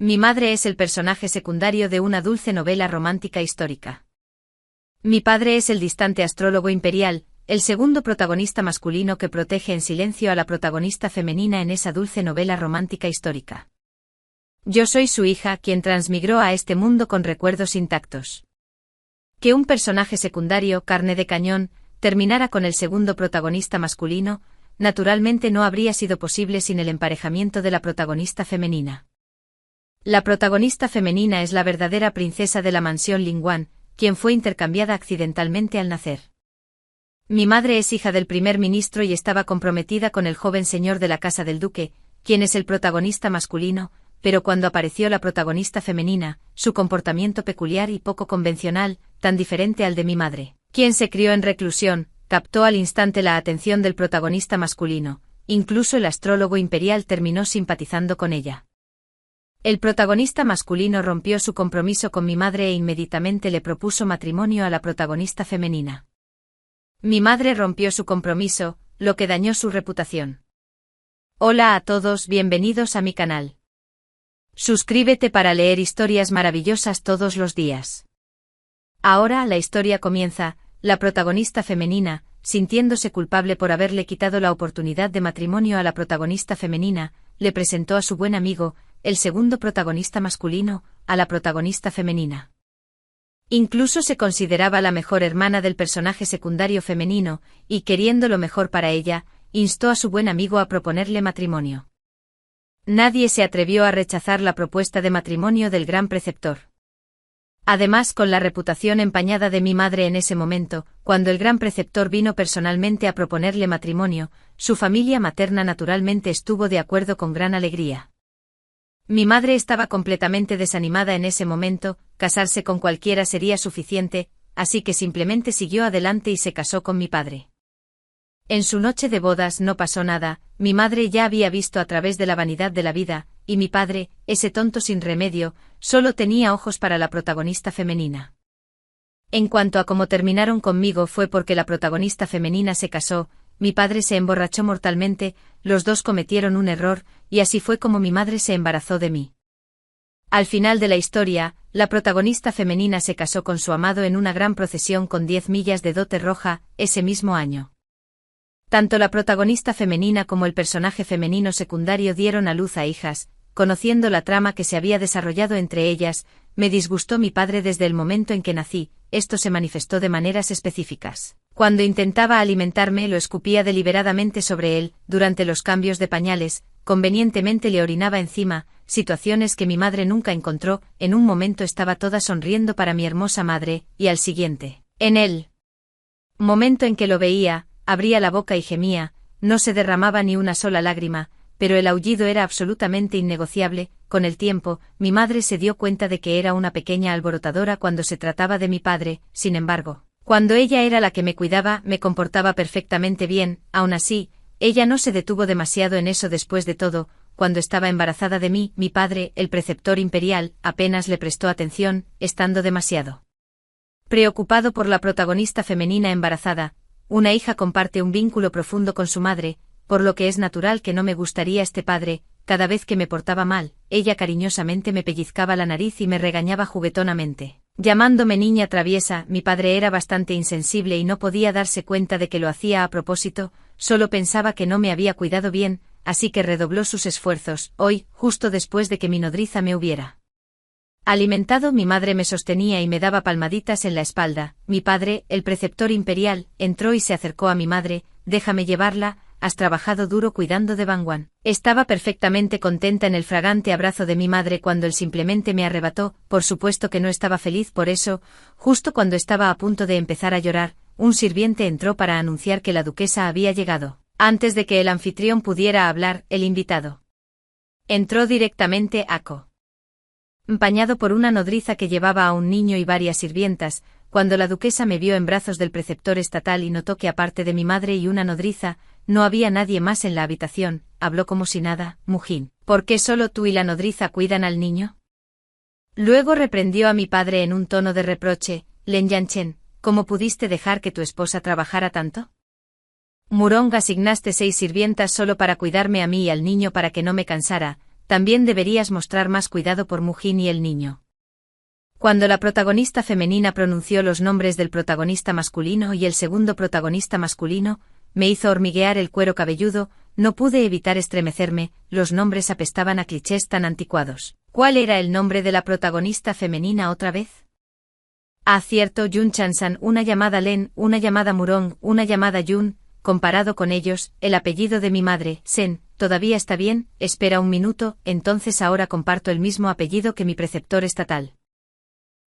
Mi madre es el personaje secundario de una dulce novela romántica histórica. Mi padre es el distante astrólogo imperial, el segundo protagonista masculino que protege en silencio a la protagonista femenina en esa dulce novela romántica histórica. Yo soy su hija, quien transmigró a este mundo con recuerdos intactos. Que un personaje secundario, carne de cañón, terminara con el segundo protagonista masculino, naturalmente no habría sido posible sin el emparejamiento de la protagonista femenina. La protagonista femenina es la verdadera princesa de la mansión Lingwan, quien fue intercambiada accidentalmente al nacer. Mi madre es hija del primer ministro y estaba comprometida con el joven señor de la casa del duque, quien es el protagonista masculino, pero cuando apareció la protagonista femenina, su comportamiento peculiar y poco convencional, tan diferente al de mi madre, quien se crió en reclusión, captó al instante la atención del protagonista masculino, incluso el astrólogo imperial terminó simpatizando con ella. El protagonista masculino rompió su compromiso con mi madre e inmediatamente le propuso matrimonio a la protagonista femenina. Mi madre rompió su compromiso, lo que dañó su reputación. Hola a todos, bienvenidos a mi canal. Suscríbete para leer historias maravillosas todos los días. Ahora la historia comienza. La protagonista femenina, sintiéndose culpable por haberle quitado la oportunidad de matrimonio a la protagonista femenina, le presentó a su buen amigo, el segundo protagonista masculino, a la protagonista femenina. Incluso se consideraba la mejor hermana del personaje secundario femenino, y queriendo lo mejor para ella, instó a su buen amigo a proponerle matrimonio. Nadie se atrevió a rechazar la propuesta de matrimonio del gran preceptor. Además, con la reputación empañada de mi madre en ese momento, cuando el gran preceptor vino personalmente a proponerle matrimonio, su familia materna naturalmente estuvo de acuerdo con gran alegría. Mi madre estaba completamente desanimada en ese momento, casarse con cualquiera sería suficiente, así que simplemente siguió adelante y se casó con mi padre. En su noche de bodas no pasó nada, mi madre ya había visto a través de la vanidad de la vida, y mi padre, ese tonto sin remedio, solo tenía ojos para la protagonista femenina. En cuanto a cómo terminaron conmigo fue porque la protagonista femenina se casó, mi padre se emborrachó mortalmente, los dos cometieron un error, y así fue como mi madre se embarazó de mí. Al final de la historia, la protagonista femenina se casó con su amado en una gran procesión con 10 millas de dote roja, ese mismo año. Tanto la protagonista femenina como el personaje femenino secundario dieron a luz a hijas. Conociendo la trama que se había desarrollado entre ellas, me disgustó mi padre desde el momento en que nací, esto se manifestó de maneras específicas. Cuando intentaba alimentarme lo escupía deliberadamente sobre él, durante los cambios de pañales, convenientemente le orinaba encima, situaciones que mi madre nunca encontró, en un momento estaba toda sonriendo para mi hermosa madre, y al siguiente, en el momento en que lo veía, abría la boca y gemía, no se derramaba ni una sola lágrima, pero el aullido era absolutamente innegociable. Con el tiempo, mi madre se dio cuenta de que era una pequeña alborotadora cuando se trataba de mi padre, sin embargo, cuando ella era la que me cuidaba, me comportaba perfectamente bien, aún así, ella no se detuvo demasiado en eso después de todo, cuando estaba embarazada de mí, mi padre, el preceptor imperial, apenas le prestó atención, estando demasiado preocupado por la protagonista femenina embarazada. Una hija comparte un vínculo profundo con su madre, por lo que es natural que no me gustaría este padre. Cada vez que me portaba mal, ella cariñosamente me pellizcaba la nariz y me regañaba juguetonamente, llamándome niña traviesa. Mi padre era bastante insensible y no podía darse cuenta de que lo hacía a propósito, solo pensaba que no me había cuidado bien, así que redobló sus esfuerzos. Hoy, justo después de que mi nodriza me hubiera alimentado, mi madre me sostenía y me daba palmaditas en la espalda. Mi padre, el preceptor imperial, entró y se acercó a mi madre. Déjame llevarla, has trabajado duro cuidando de Bangwan. Estaba perfectamente contenta en el fragante abrazo de mi madre cuando él simplemente me arrebató. Por supuesto que no estaba feliz por eso. Justo cuando estaba a punto de empezar a llorar, un sirviente entró para anunciar que la duquesa había llegado. Antes de que el anfitrión pudiera hablar, el invitado entró directamente acompañado por una nodriza que llevaba a un niño y varias sirvientas. Cuando la duquesa me vio en brazos del preceptor estatal y notó que aparte de mi madre y una nodriza, no había nadie más en la habitación, habló como si nada. Mujin, ¿por qué solo tú y la nodriza cuidan al niño? Luego reprendió a mi padre en un tono de reproche. Len Yanchen, ¿cómo pudiste dejar que tu esposa trabajara tanto? Murong, asignaste 6 sirvientas solo para cuidarme a mí y al niño para que no me cansara. también deberías mostrar más cuidado por Mujin y el niño. Cuando la protagonista femenina pronunció los nombres del protagonista masculino y el segundo protagonista masculino, me hizo hormiguear el cuero cabelludo, no pude evitar estremecerme, los nombres apestaban a clichés tan anticuados. ¿Cuál era el nombre de la protagonista femenina otra vez? Ah, cierto, Yun Chansan, una llamada Len, una llamada Murong, una llamada Yun. Comparado con ellos, el apellido de mi madre, Sen, todavía está bien. Espera un minuto, entonces ahora comparto el mismo apellido que mi preceptor estatal.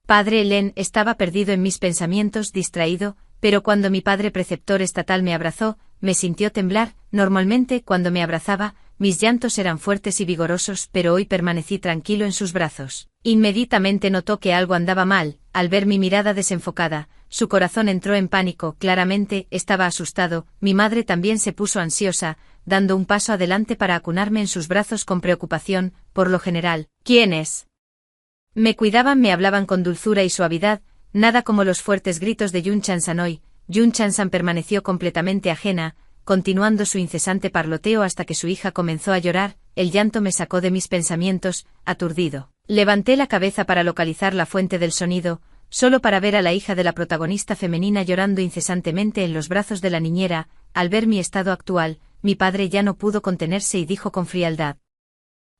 Padre Len estaba perdido en mis pensamientos, distraído, pero cuando mi padre preceptor estatal me abrazó, me sintió temblar. Normalmente cuando me abrazaba, mis llantos eran fuertes y vigorosos, pero hoy permanecí tranquilo en sus brazos. Inmediatamente notó que algo andaba mal, al ver mi mirada desenfocada, su corazón entró en pánico, claramente estaba asustado. Mi madre también se puso ansiosa, dando un paso adelante para acunarme en sus brazos con preocupación. Por lo general, ¿quién es? Me cuidaban, me hablaban con dulzura y suavidad, nada como los fuertes gritos de Yun Chansan hoy. Yun Chansan permaneció completamente ajena, continuando su incesante parloteo hasta que su hija comenzó a llorar. El llanto me sacó de mis pensamientos, aturdido. Levanté la cabeza para localizar la fuente del sonido, solo para ver a la hija de la protagonista femenina llorando incesantemente en los brazos de la niñera. Al ver mi estado actual, mi padre ya no pudo contenerse y dijo con frialdad: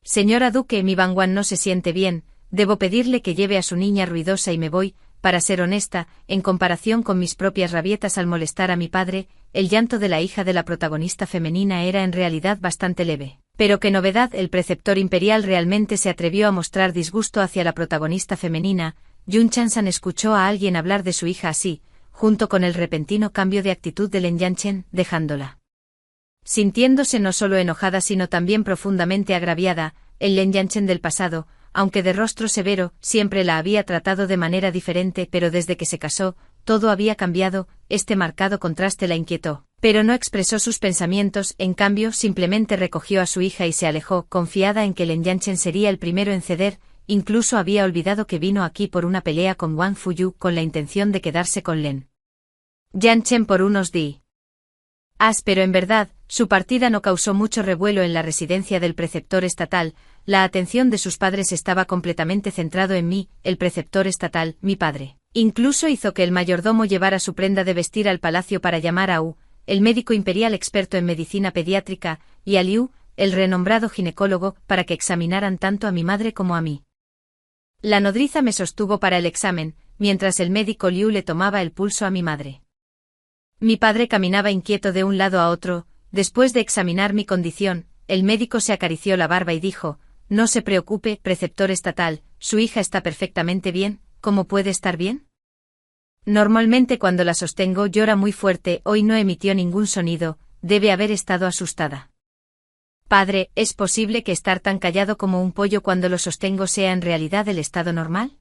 Señora Duque, mi Bangwan no se siente bien, debo pedirle que lleve a su niña ruidosa y me voy. Para ser honesta, en comparación con mis propias rabietas al molestar a mi padre, el llanto de la hija de la protagonista femenina era en realidad bastante leve. Pero qué novedad, el preceptor imperial realmente se atrevió a mostrar disgusto hacia la protagonista femenina. Yun Chansan escuchó a alguien hablar de su hija así, junto con el repentino cambio de actitud de Len Yanchen, dejándola. Sintiéndose no solo enojada sino también profundamente agraviada, el Len Yanchen del pasado, aunque de rostro severo, siempre la había tratado de manera diferente, pero desde que se casó, todo había cambiado. Este marcado contraste la inquietó, pero no expresó sus pensamientos. En cambio, simplemente recogió a su hija y se alejó, confiada en que Len Yanchen sería el primero en ceder. Incluso había olvidado que vino aquí por una pelea con Wang Fuyu con la intención de quedarse con Len Yanchen por unos días. Pero en verdad, su partida no causó mucho revuelo en la residencia del preceptor estatal. La atención de sus padres estaba completamente centrado en mí, el preceptor estatal, mi padre. Incluso hizo que el mayordomo llevara su prenda de vestir al palacio para llamar a Wu, el médico imperial experto en medicina pediátrica, y a Liu, el renombrado ginecólogo, para que examinaran tanto a mi madre como a mí. La nodriza me sostuvo para el examen, mientras el médico Liu le tomaba el pulso a mi madre. Mi padre caminaba inquieto de un lado a otro. Después de examinar mi condición, el médico se acarició la barba y dijo: No se preocupe, preceptor estatal, su hija está perfectamente bien. ¿Cómo puede estar bien? Normalmente cuando la sostengo llora muy fuerte, hoy no emitió ningún sonido, debe haber estado asustada. Padre, ¿es posible que estar tan callado como un pollo cuando lo sostengo sea en realidad el estado normal?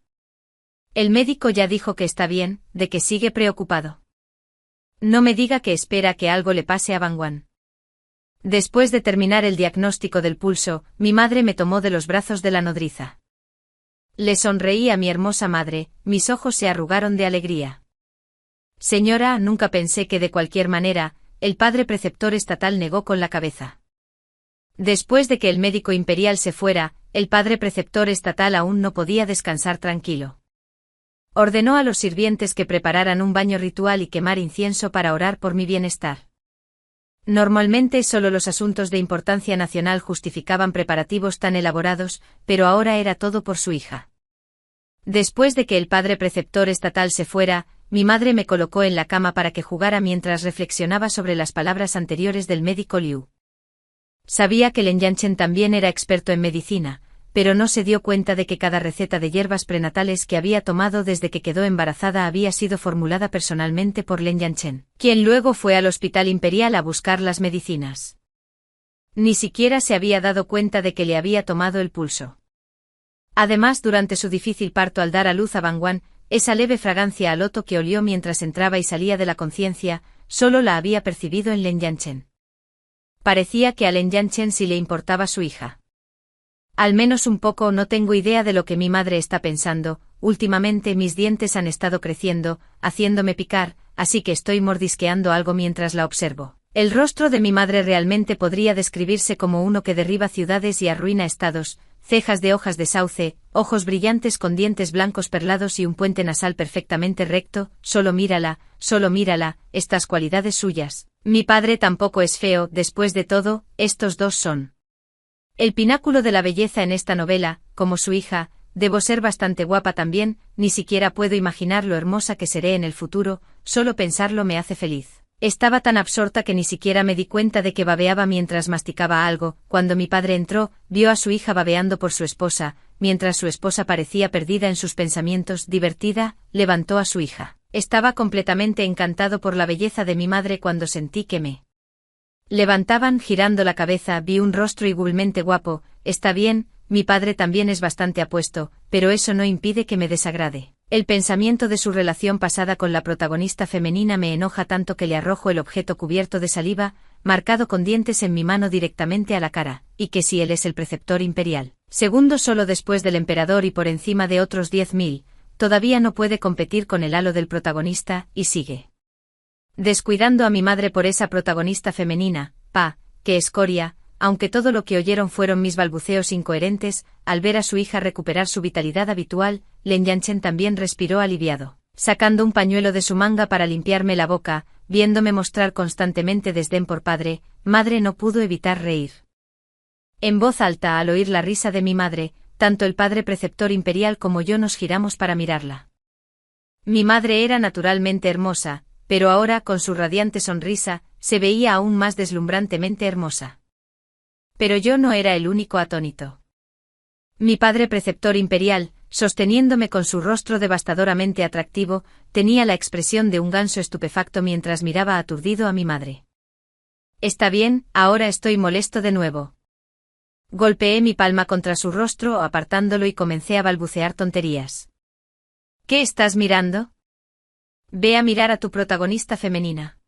El médico ya dijo que está bien, ¿de que sigue preocupado? No me diga que espera que algo le pase a Bangwan. Después de terminar el diagnóstico del pulso, mi madre me tomó de los brazos de la nodriza. Le sonreí a mi hermosa madre, mis ojos se arrugaron de alegría. Señora, nunca pensé que de cualquier manera. El padre preceptor estatal negó con la cabeza. Después de que el médico imperial se fuera, el padre preceptor estatal aún no podía descansar tranquilo. Ordenó a los sirvientes que prepararan un baño ritual y quemar incienso para orar por mi bienestar. Normalmente solo los asuntos de importancia nacional justificaban preparativos tan elaborados, pero ahora era todo por su hija. Después de que el padre preceptor estatal se fuera, mi madre me colocó en la cama para que jugara mientras reflexionaba sobre las palabras anteriores del médico Liu. Sabía que Len Yanchen también era experto en medicina, pero no se dio cuenta de que cada receta de hierbas prenatales que había tomado desde que quedó embarazada había sido formulada personalmente por Len Yanchen, quien luego fue al hospital imperial a buscar las medicinas. Ni siquiera se había dado cuenta de que le había tomado el pulso. Además, durante su difícil parto al dar a luz a Bangwan, esa leve fragancia a loto que olió mientras entraba y salía de la conciencia, solo la había percibido en Len Yanchen. Parecía que a Len Yanchen sí le importaba su hija. Al menos un poco. No tengo idea de lo que mi madre está pensando. Últimamente mis dientes han estado creciendo, haciéndome picar, así que estoy mordisqueando algo mientras la observo. El rostro de mi madre realmente podría describirse como uno que derriba ciudades y arruina estados, cejas de hojas de sauce, ojos brillantes con dientes blancos perlados y un puente nasal perfectamente recto, solo mírala, estas cualidades suyas. Mi padre tampoco es feo, después de todo, estos dos son el pináculo de la belleza en esta novela, como su hija, debo ser bastante guapa también, ni siquiera puedo imaginar lo hermosa que seré en el futuro, solo pensarlo me hace feliz. Estaba tan absorta que ni siquiera me di cuenta de que babeaba mientras masticaba algo. Cuando mi padre entró, vio a su hija babeando por su esposa, mientras su esposa parecía perdida en sus pensamientos. Divertida, levantó a su hija. Estaba completamente encantado por la belleza de mi madre cuando sentí que me levantaban. Girando la cabeza, vi un rostro igualmente guapo. Está bien, mi padre también es bastante apuesto, pero eso no impide que me desagrade. El pensamiento de su relación pasada con la protagonista femenina me enoja tanto que le arrojo el objeto cubierto de saliva, marcado con dientes en mi mano directamente a la cara, y que si él es el preceptor imperial, segundo solo después del emperador y por encima de otros 10.000, todavía no puede competir con el halo del protagonista, y sigue descuidando a mi madre por esa protagonista femenina. ¡Qué escoria! Aunque todo lo que oyeron fueron mis balbuceos incoherentes, al ver a su hija recuperar su vitalidad habitual, Lin Yanchen también respiró aliviado. Sacando un pañuelo de su manga para limpiarme la boca, viéndome mostrar constantemente desdén por madre no pudo evitar reír en voz alta al oír la risa de mi madre. Tanto el padre preceptor imperial como yo nos giramos para mirarla. Mi madre era naturalmente hermosa, pero ahora, con su radiante sonrisa, se veía aún más deslumbrantemente hermosa. Pero yo no era el único atónito. Mi padre preceptor imperial, sosteniéndome con su rostro devastadoramente atractivo, tenía la expresión de un ganso estupefacto mientras miraba aturdido a mi madre. Está bien, ahora estoy molesto de nuevo. Golpeé mi palma contra su rostro apartándolo y comencé a balbucear tonterías. ¿Qué estás mirando? Ve a mirar a tu protagonista femenina.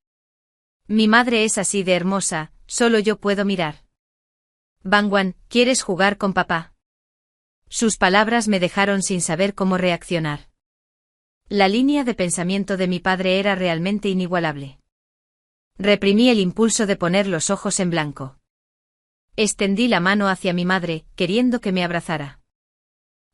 Mi madre es así de hermosa, solo yo puedo mirar. Bangwan, ¿quieres jugar con papá? Sus palabras me dejaron sin saber cómo reaccionar. La línea de pensamiento de mi padre era realmente inigualable. Reprimí el impulso de poner los ojos en blanco. Extendí la mano hacia mi madre, queriendo que me abrazara.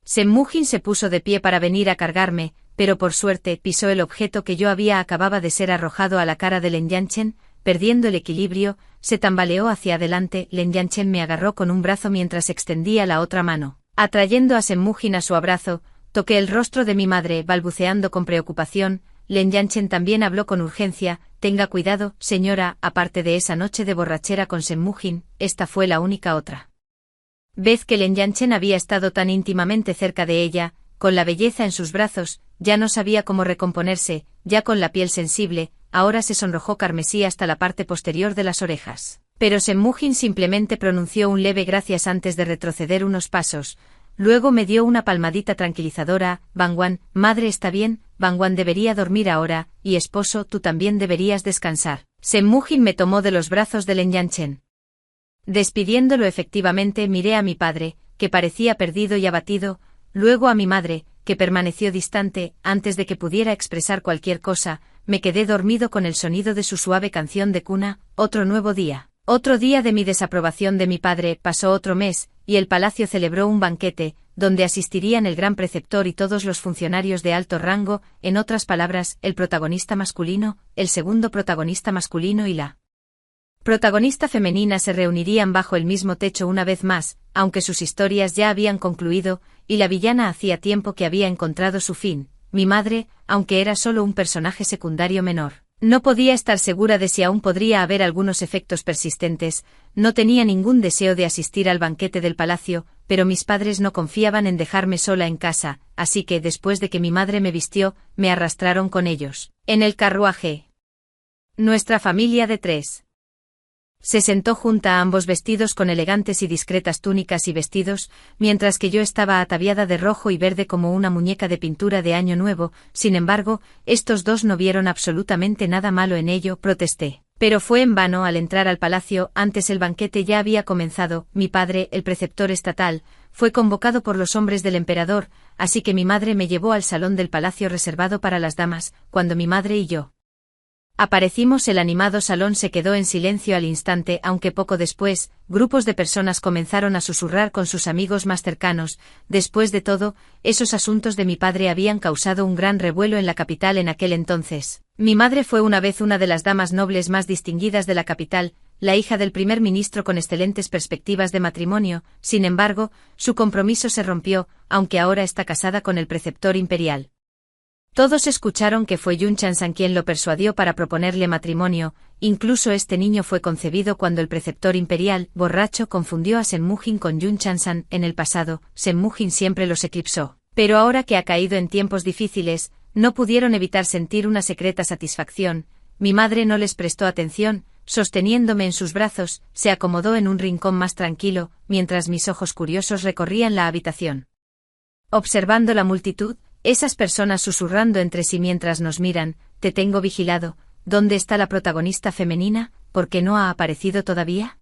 Semmujin se puso de pie para venir a cargarme, pero por suerte pisó el objeto que yo acababa de ser arrojado a la cara de Lin Yanchen. Perdiendo el equilibrio, se tambaleó hacia adelante. Lin Yanchen me agarró con un brazo mientras extendía la otra mano. Atrayendo a Semmujin a su abrazo, toqué el rostro de mi madre balbuceando con preocupación. Lin Yanchen también habló con urgencia. Tenga cuidado, señora. Aparte de esa noche de borrachera con Semmujin, esta fue la única otra vez que Lin Yanchen había estado tan íntimamente cerca de ella, con la belleza en sus brazos. Ya no sabía cómo recomponerse, ya con la piel sensible, ahora se sonrojó carmesí hasta la parte posterior de las orejas. Pero Semmujin simplemente pronunció un leve gracias antes de retroceder unos pasos. Luego me dio una palmadita tranquilizadora. Bangwan, madre está bien, Bangwan debería dormir ahora, y esposo, tú también deberías descansar. Semmujin me tomó de los brazos de Lin Yanchen. Despidiéndolo efectivamente miré a mi padre, que parecía perdido y abatido, luego a mi madre, que permaneció distante. Antes de que pudiera expresar cualquier cosa, me quedé dormido con el sonido de su suave canción de cuna. Otro nuevo día. Otro día de mi desaprobación de mi padre. Pasó otro mes, y el palacio celebró un banquete, donde asistirían el gran preceptor y todos los funcionarios de alto rango, en otras palabras, el protagonista masculino, el segundo protagonista masculino y la protagonista femenina se reunirían bajo el mismo techo una vez más, aunque sus historias ya habían concluido, y la villana hacía tiempo que había encontrado su fin. Mi madre, aunque era solo un personaje secundario menor, no podía estar segura de si aún podría haber algunos efectos persistentes. No tenía ningún deseo de asistir al banquete del palacio, pero mis padres no confiaban en dejarme sola en casa, así que después de que mi madre me vistió, me arrastraron con ellos. En el carruaje. Nuestra familia de 3 se sentó junta a ambos vestidos con elegantes y discretas túnicas y vestidos, mientras que yo estaba ataviada de rojo y verde como una muñeca de pintura de Año Nuevo. Sin embargo, estos dos no vieron absolutamente nada malo en ello. Protesté. Pero fue en vano al entrar al palacio. Antes el banquete ya había comenzado. Mi padre, el preceptor estatal, fue convocado por los hombres del emperador, así que mi madre me llevó al salón del palacio reservado para las damas. Cuando mi madre y yo Aparecimos. El animado salón se quedó en silencio al instante, aunque poco después, grupos de personas comenzaron a susurrar con sus amigos más cercanos. Después de todo, esos asuntos de mi padre habían causado un gran revuelo en la capital en aquel entonces. Mi madre fue una vez una de las damas nobles más distinguidas de la capital, la hija del primer ministro con excelentes perspectivas de matrimonio. Sin embargo, su compromiso se rompió, aunque ahora está casada con el preceptor imperial. Todos escucharon que fue Yun Chansan quien lo persuadió para proponerle matrimonio. Incluso este niño fue concebido cuando el preceptor imperial, borracho, confundió a Senmujin con Yun Chansan. En el pasado, Senmujin siempre los eclipsó. Pero ahora que ha caído en tiempos difíciles, no pudieron evitar sentir una secreta satisfacción. Mi madre no les prestó atención, sosteniéndome en sus brazos, se acomodó en un rincón más tranquilo, mientras mis ojos curiosos recorrían la habitación. Observando la multitud, esas personas susurrando entre sí mientras nos miran, te tengo vigilado. ¿Dónde está la protagonista femenina? ¿Por qué no ha aparecido todavía?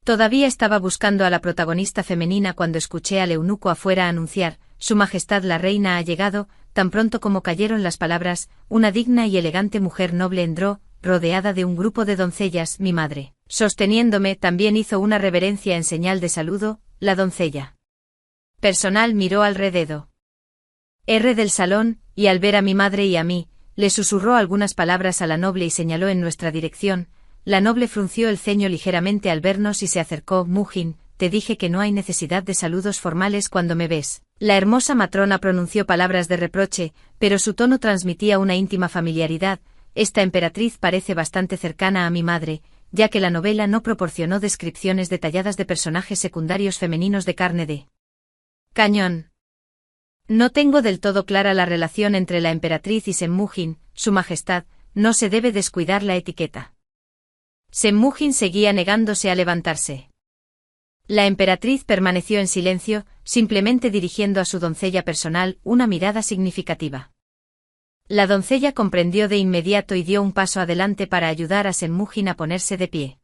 Todavía estaba buscando a la protagonista femenina cuando escuché al eunuco afuera anunciar, Su Majestad la Reina ha llegado. Tan pronto como cayeron las palabras, una digna y elegante mujer noble entró, rodeada de un grupo de doncellas. Mi madre, sosteniéndome, también hizo una reverencia en señal de saludo. La doncella personal miró alrededor del salón, y al ver a mi madre y a mí, le susurró algunas palabras a la noble y señaló en nuestra dirección. La noble frunció el ceño ligeramente al vernos y se acercó. Mujin, te dije que no hay necesidad de saludos formales cuando me ves. La hermosa matrona pronunció palabras de reproche, pero su tono transmitía una íntima familiaridad. Esta emperatriz parece bastante cercana a mi madre, ya que la novela no proporcionó descripciones detalladas de personajes secundarios femeninos de carne de cañón. No tengo del todo clara la relación entre la emperatriz y Senmujin. Su Majestad, no se debe descuidar la etiqueta. Senmujin seguía negándose a levantarse. La emperatriz permaneció en silencio, simplemente dirigiendo a su doncella personal una mirada significativa. La doncella comprendió de inmediato y dio un paso adelante para ayudar a Senmujin a ponerse de pie.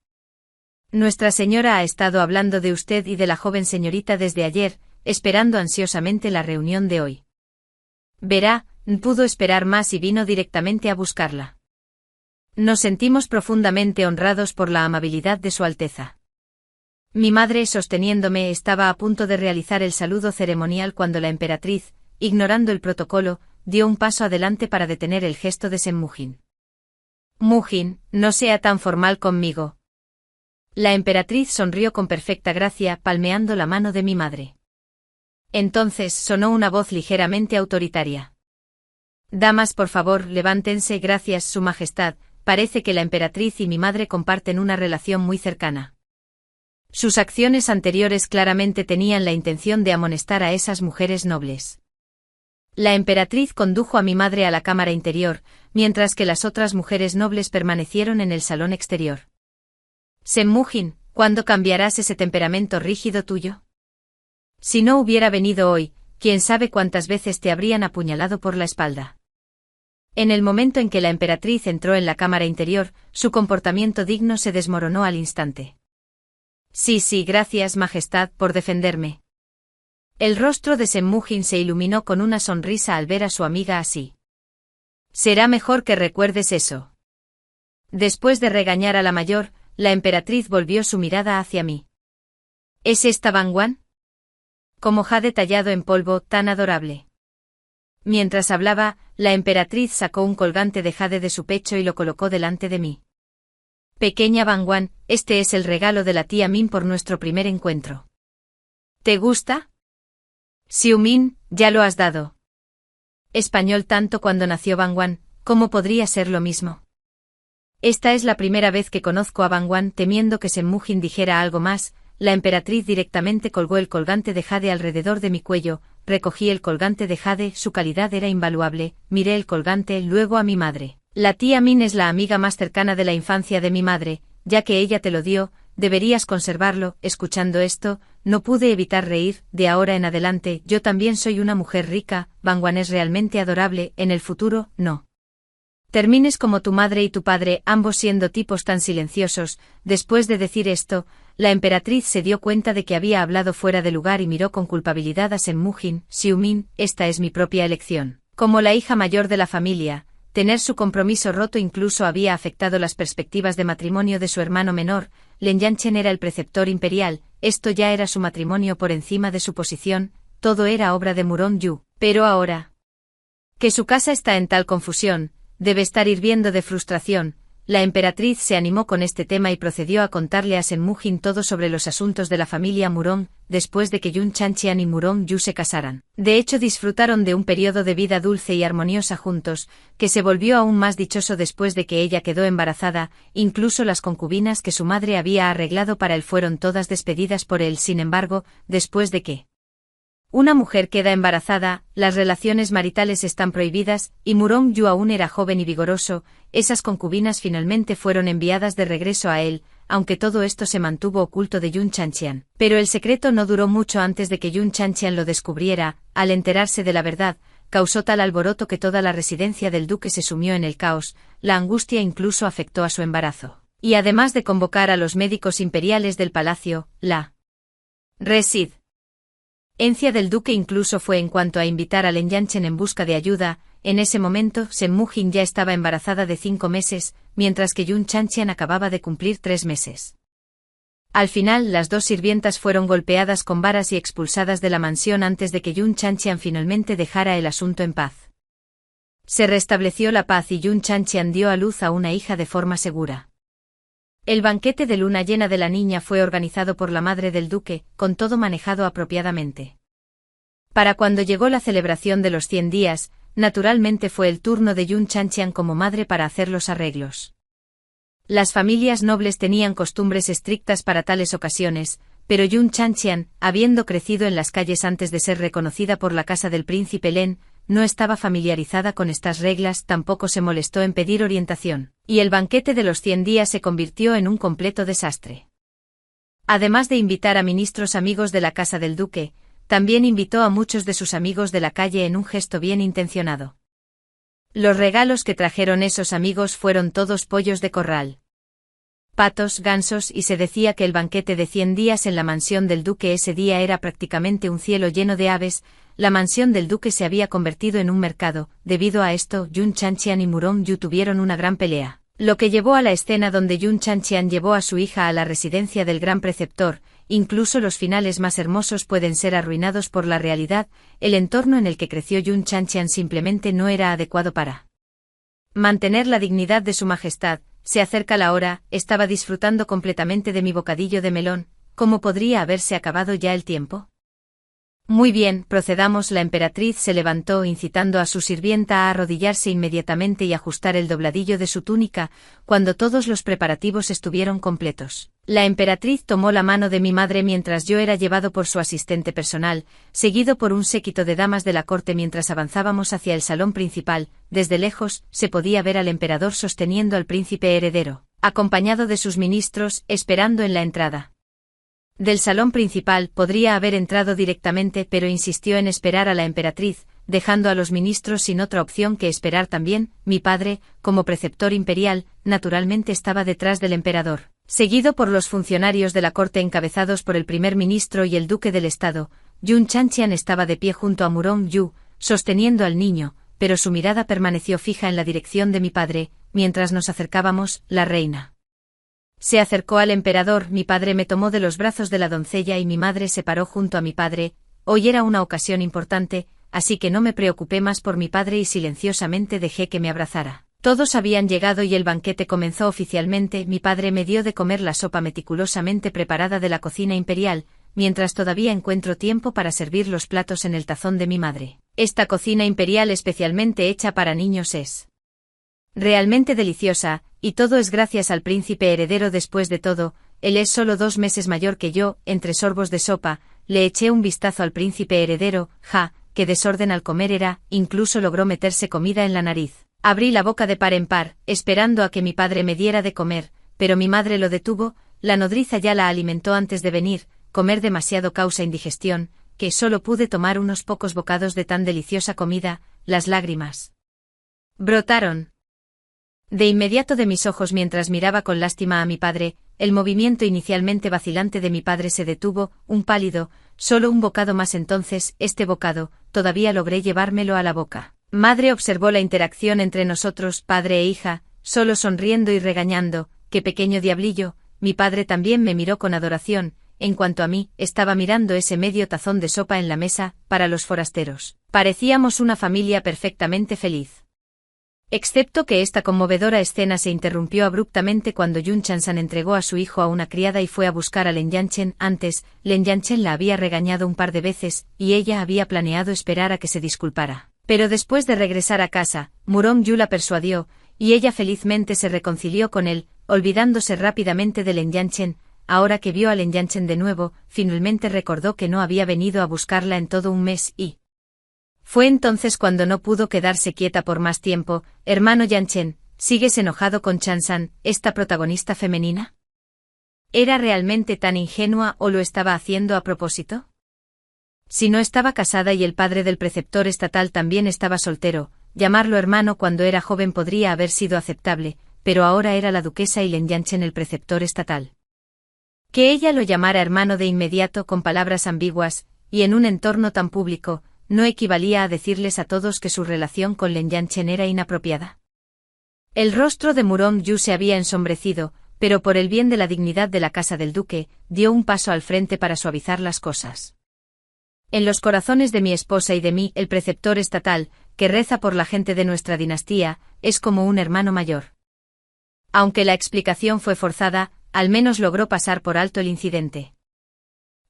Nuestra señora ha estado hablando de usted y de la joven señorita desde ayer, esperando ansiosamente la reunión de hoy. Verá, no pudo esperar más y vino directamente a buscarla. Nos sentimos profundamente honrados por la amabilidad de Su Alteza. Mi madre, sosteniéndome, estaba a punto de realizar el saludo ceremonial cuando la emperatriz, ignorando el protocolo, dio un paso adelante para detener el gesto de Senmujin. Mujin, no sea tan formal conmigo. La emperatriz sonrió con perfecta gracia, palmeando la mano de mi madre. Entonces sonó una voz ligeramente autoritaria. Damas, por favor, levántense. Gracias, Su Majestad. Parece que la emperatriz y mi madre comparten una relación muy cercana. Sus acciones anteriores claramente tenían la intención de amonestar a esas mujeres nobles. La emperatriz condujo a mi madre a la cámara interior, mientras que las otras mujeres nobles permanecieron en el salón exterior. Senmujin, ¿cuándo cambiarás ese temperamento rígido tuyo? Si no hubiera venido hoy, quién sabe cuántas veces te habrían apuñalado por la espalda. En el momento en que la emperatriz entró en la cámara interior, su comportamiento digno se desmoronó al instante. Sí, gracias, Majestad, por defenderme. El rostro de Senmujin se iluminó con una sonrisa al ver a su amiga así. Será mejor que recuerdes eso. Después de regañar a la mayor, la emperatriz volvió su mirada hacia mí. ¿Es esta Bangwan? Como jade tallado en polvo, tan adorable. Mientras hablaba, la emperatriz sacó un colgante de jade de su pecho y lo colocó delante de mí. Pequeña Bangwan, este es el regalo de la tía Min por nuestro primer encuentro. ¿Te gusta? Xiumin, ya lo has dado. Español tanto cuando nació Bangwan, ¿cómo podría ser lo mismo? Esta es la primera vez que conozco a Bangwan. Temiendo que Senmujin dijera algo más, la emperatriz directamente colgó el colgante de jade alrededor de mi cuello. Recogí el colgante de jade, su calidad era invaluable. Miré el colgante, luego a mi madre. La tía Min es la amiga más cercana de la infancia de mi madre, ya que ella te lo dio, deberías conservarlo. Escuchando esto, no pude evitar reír. De ahora en adelante, yo también soy una mujer rica. Bangwan es realmente adorable. En el futuro, no termines como tu madre y tu padre, ambos siendo tipos tan silenciosos. Después de decir esto, la emperatriz se dio cuenta de que había hablado fuera de lugar y miró con culpabilidad a Senmujin. Xiumin, esta es mi propia elección. Como la hija mayor de la familia, Tener su compromiso roto incluso había afectado las perspectivas de matrimonio de su hermano menor. Lin Yanchen era el preceptor imperial, esto ya era su matrimonio por encima de su posición, todo era obra de Murong Yu. Pero ahora que su casa está en tal confusión, debe estar hirviendo de frustración. La emperatriz se animó con este tema y procedió a contarle a Shen Mujin todo sobre los asuntos de la familia Murong, después de que Yun Changqian y Murong Yu se casaran. De hecho, disfrutaron de un periodo de vida dulce y armoniosa juntos, que se volvió aún más dichoso después de que ella quedó embarazada. Incluso las concubinas que su madre había arreglado para él fueron todas despedidas por él. Sin embargo, después de que una mujer queda embarazada, las relaciones maritales están prohibidas, y Murong Yu aún era joven y vigoroso. Esas concubinas finalmente fueron enviadas de regreso a él, aunque todo esto se mantuvo oculto de Yun Changqian. Pero el secreto no duró mucho antes de que Yun Changqian lo descubriera. Al enterarse de la verdad, causó tal alboroto que toda la residencia del duque se sumió en el caos. La angustia incluso afectó a su embarazo. Y además de convocar a los médicos imperiales del palacio, la residencia del duque incluso fue en cuanto a invitar a Lin Yanchen en busca de ayuda. En ese momento, Shen Mujin ya estaba embarazada de 5 meses, mientras que Yun Changqian acababa de cumplir 3 meses. Al final, las dos sirvientas fueron golpeadas con varas y expulsadas de la mansión antes de que Yun Changqian finalmente dejara el asunto en paz. Se restableció la paz y Yun Changqian dio a luz a una hija de forma segura. El banquete de luna llena de la niña fue organizado por la madre del duque, con todo manejado apropiadamente. Para cuando llegó la celebración de los 100 días, naturalmente fue el turno de Yun Changqian como madre para hacer los arreglos. Las familias nobles tenían costumbres estrictas para tales ocasiones, pero Yun Changqian, habiendo crecido en las calles antes de ser reconocida por la casa del príncipe Len, no estaba familiarizada con estas reglas, tampoco se molestó en pedir orientación, y el banquete de los 100 días se convirtió en un completo desastre. Además de invitar a ministros amigos de la casa del duque, también invitó a muchos de sus amigos de la calle en un gesto bien intencionado. Los regalos que trajeron esos amigos fueron todos pollos de corral, patos, gansos, y se decía que el banquete de 100 días en la mansión del duque ese día era prácticamente un cielo lleno de aves. La mansión del duque se había convertido en un mercado. Debido a esto, Yun Changqian y Murong Yu tuvieron una gran pelea, lo que llevó a la escena donde Yun Changqian llevó a su hija a la residencia del gran preceptor. Incluso los finales más hermosos pueden ser arruinados por la realidad. El entorno en el que creció Yun Changqian simplemente no era adecuado para mantener la dignidad de su majestad. Se acerca la hora, estaba disfrutando completamente de mi bocadillo de melón. ¿Cómo podría haberse acabado ya el tiempo? Muy bien, procedamos. La emperatriz se levantó incitando a su sirvienta a arrodillarse inmediatamente y ajustar el dobladillo de su túnica, cuando todos los preparativos estuvieron completos. La emperatriz tomó la mano de mi madre mientras yo era llevado por su asistente personal, seguido por un séquito de damas de la corte mientras avanzábamos hacia el salón principal. Desde lejos, se podía ver al emperador sosteniendo al príncipe heredero, acompañado de sus ministros, esperando en la entrada del salón principal. Podría haber entrado directamente, pero insistió en esperar a la emperatriz, dejando a los ministros sin otra opción que esperar también. Mi padre, como preceptor imperial, naturalmente estaba detrás del emperador, seguido por los funcionarios de la corte encabezados por el primer ministro y el duque del estado. Yun Changqian estaba de pie junto a Murong Yu, sosteniendo al niño, pero su mirada permaneció fija en la dirección de mi padre. Mientras nos acercábamos, la reina se acercó al emperador. Mi padre me tomó de los brazos de la doncella y mi madre se paró junto a mi padre. Hoy era una ocasión importante, así que no me preocupé más por mi padre y silenciosamente dejé que me abrazara. Todos habían llegado y el banquete comenzó oficialmente. Mi padre me dio de comer la sopa meticulosamente preparada de la cocina imperial, mientras todavía encuentro tiempo para servir los platos en el tazón de mi madre. Esta cocina imperial especialmente hecha para niños es realmente deliciosa, y todo es gracias al príncipe heredero. Después de todo, él es solo 2 meses mayor que yo. Entre sorbos de sopa, le eché un vistazo al príncipe heredero. Qué desorden al comer era, incluso logró meterse comida en la nariz. Abrí la boca de par en par, esperando a que mi padre me diera de comer, pero mi madre lo detuvo. La nodriza ya la alimentó antes de venir. Comer demasiado causa indigestión, que solo pude tomar unos pocos bocados de tan deliciosa comida. Las lágrimas brotaron de inmediato de mis ojos mientras miraba con lástima a mi padre. El movimiento inicialmente vacilante de mi padre se detuvo. Un pálido, solo un bocado más. Entonces, este bocado, todavía logré llevármelo a la boca. Madre observó la interacción entre nosotros, padre e hija, solo sonriendo y regañando. «Qué pequeño diablillo». Mi padre también me miró con adoración. En cuanto a mí, estaba mirando ese medio tazón de sopa en la mesa, para los forasteros. Parecíamos una familia perfectamente feliz. Excepto que esta conmovedora escena se interrumpió abruptamente cuando Yun Chansan entregó a su hijo a una criada y fue a buscar a Len Yanchen. Antes, Len Yanchen la había regañado un par de veces, y ella había planeado esperar a que se disculpara. Pero después de regresar a casa, Murong Yu la persuadió, y ella felizmente se reconcilió con él, olvidándose rápidamente de Len Yanchen. Ahora que vio a Len Yanchen de nuevo, finalmente recordó que no había venido a buscarla en todo un mes y... Fue entonces cuando no pudo quedarse quieta por más tiempo. Hermano Yanchen, ¿sigues enojado con Chansan, esta protagonista femenina? ¿Era realmente tan ingenua o lo estaba haciendo a propósito? Si no estaba casada y el padre del preceptor estatal también estaba soltero, llamarlo hermano cuando era joven podría haber sido aceptable, pero ahora era la duquesa y Len Yanchen el preceptor estatal. Que ella lo llamara hermano de inmediato con palabras ambiguas, y en un entorno tan público, ¿no equivalía a decirles a todos que su relación con Len Yanchen era inapropiada? El rostro de Murong Yu se había ensombrecido, pero por el bien de la dignidad de la casa del duque, dio un paso al frente para suavizar las cosas. En los corazones de mi esposa y de mí, el preceptor estatal, que reza por la gente de nuestra dinastía, es como un hermano mayor. Aunque la explicación fue forzada, al menos logró pasar por alto el incidente.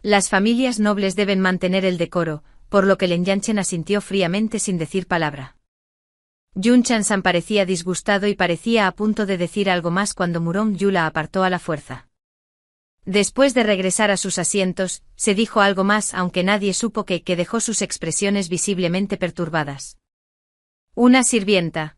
Las familias nobles deben mantener el decoro, por lo que Len Yanchen asintió fríamente sin decir palabra. Yun Chansan parecía disgustado y parecía a punto de decir algo más cuando Murong Yu la apartó a la fuerza. Después de regresar a sus asientos, se dijo algo más aunque nadie supo que dejó sus expresiones visiblemente perturbadas. Una sirvienta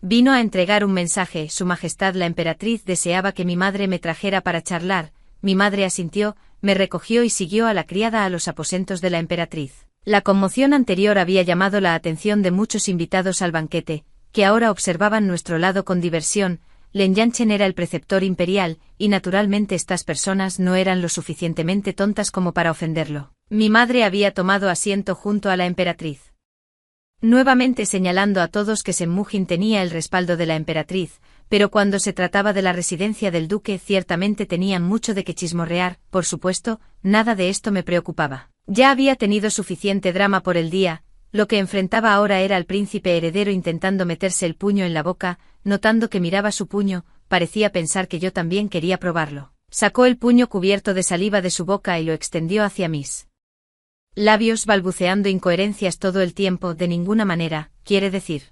vino a entregar un mensaje. Su Majestad la Emperatriz deseaba que mi madre me trajera para charlar. Mi madre asintió, me recogió y siguió a la criada a los aposentos de la emperatriz. La conmoción anterior había llamado la atención de muchos invitados al banquete, que ahora observaban nuestro lado con diversión. Len Yanchen era el preceptor imperial, y naturalmente estas personas no eran lo suficientemente tontas como para ofenderlo. Mi madre había tomado asiento junto a la emperatriz. Nuevamente señalando a todos que Senmujin tenía el respaldo de la emperatriz, pero cuando se trataba de la residencia del duque ciertamente tenían mucho de qué chismorrear. Por supuesto, nada de esto me preocupaba. Ya había tenido suficiente drama por el día. Lo que enfrentaba ahora era al príncipe heredero intentando meterse el puño en la boca. Notando que miraba su puño, parecía pensar que yo también quería probarlo. Sacó el puño cubierto de saliva de su boca y lo extendió hacia mis labios, balbuceando incoherencias todo el tiempo. De ninguna manera, quiere decir.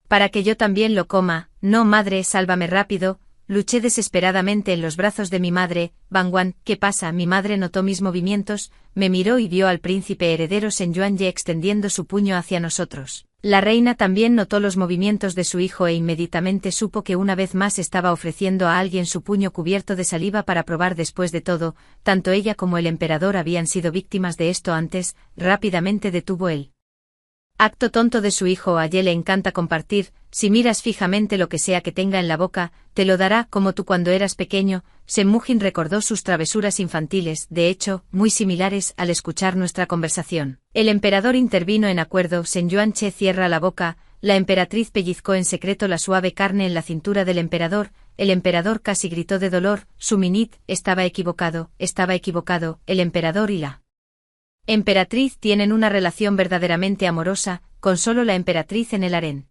Para que yo también lo coma. No, madre, sálvame rápido. Luché desesperadamente en los brazos de mi madre. Bangwan, ¿qué pasa? Mi madre notó mis movimientos, me miró y vio al príncipe heredero Sen Yuanye extendiendo su puño hacia nosotros. La reina también notó los movimientos de su hijo e inmediatamente supo que una vez más estaba ofreciendo a alguien su puño cubierto de saliva para probar. Después de todo, tanto ella como el emperador habían sido víctimas de esto antes. Rápidamente detuvo el acto tonto de su hijo. A Ye le encanta compartir. Si miras fijamente lo que sea que tenga en la boca, te lo dará como tú cuando eras pequeño. Senmujin recordó sus travesuras infantiles, de hecho, muy similares al escuchar nuestra conversación. El emperador intervino en acuerdo. Sen Yuanche cierra la boca. La emperatriz pellizcó en secreto la suave carne en la cintura del emperador. El emperador casi gritó de dolor. Su minit estaba equivocado. El emperador y la emperatriz tienen una relación verdaderamente amorosa, con solo la emperatriz en el harén.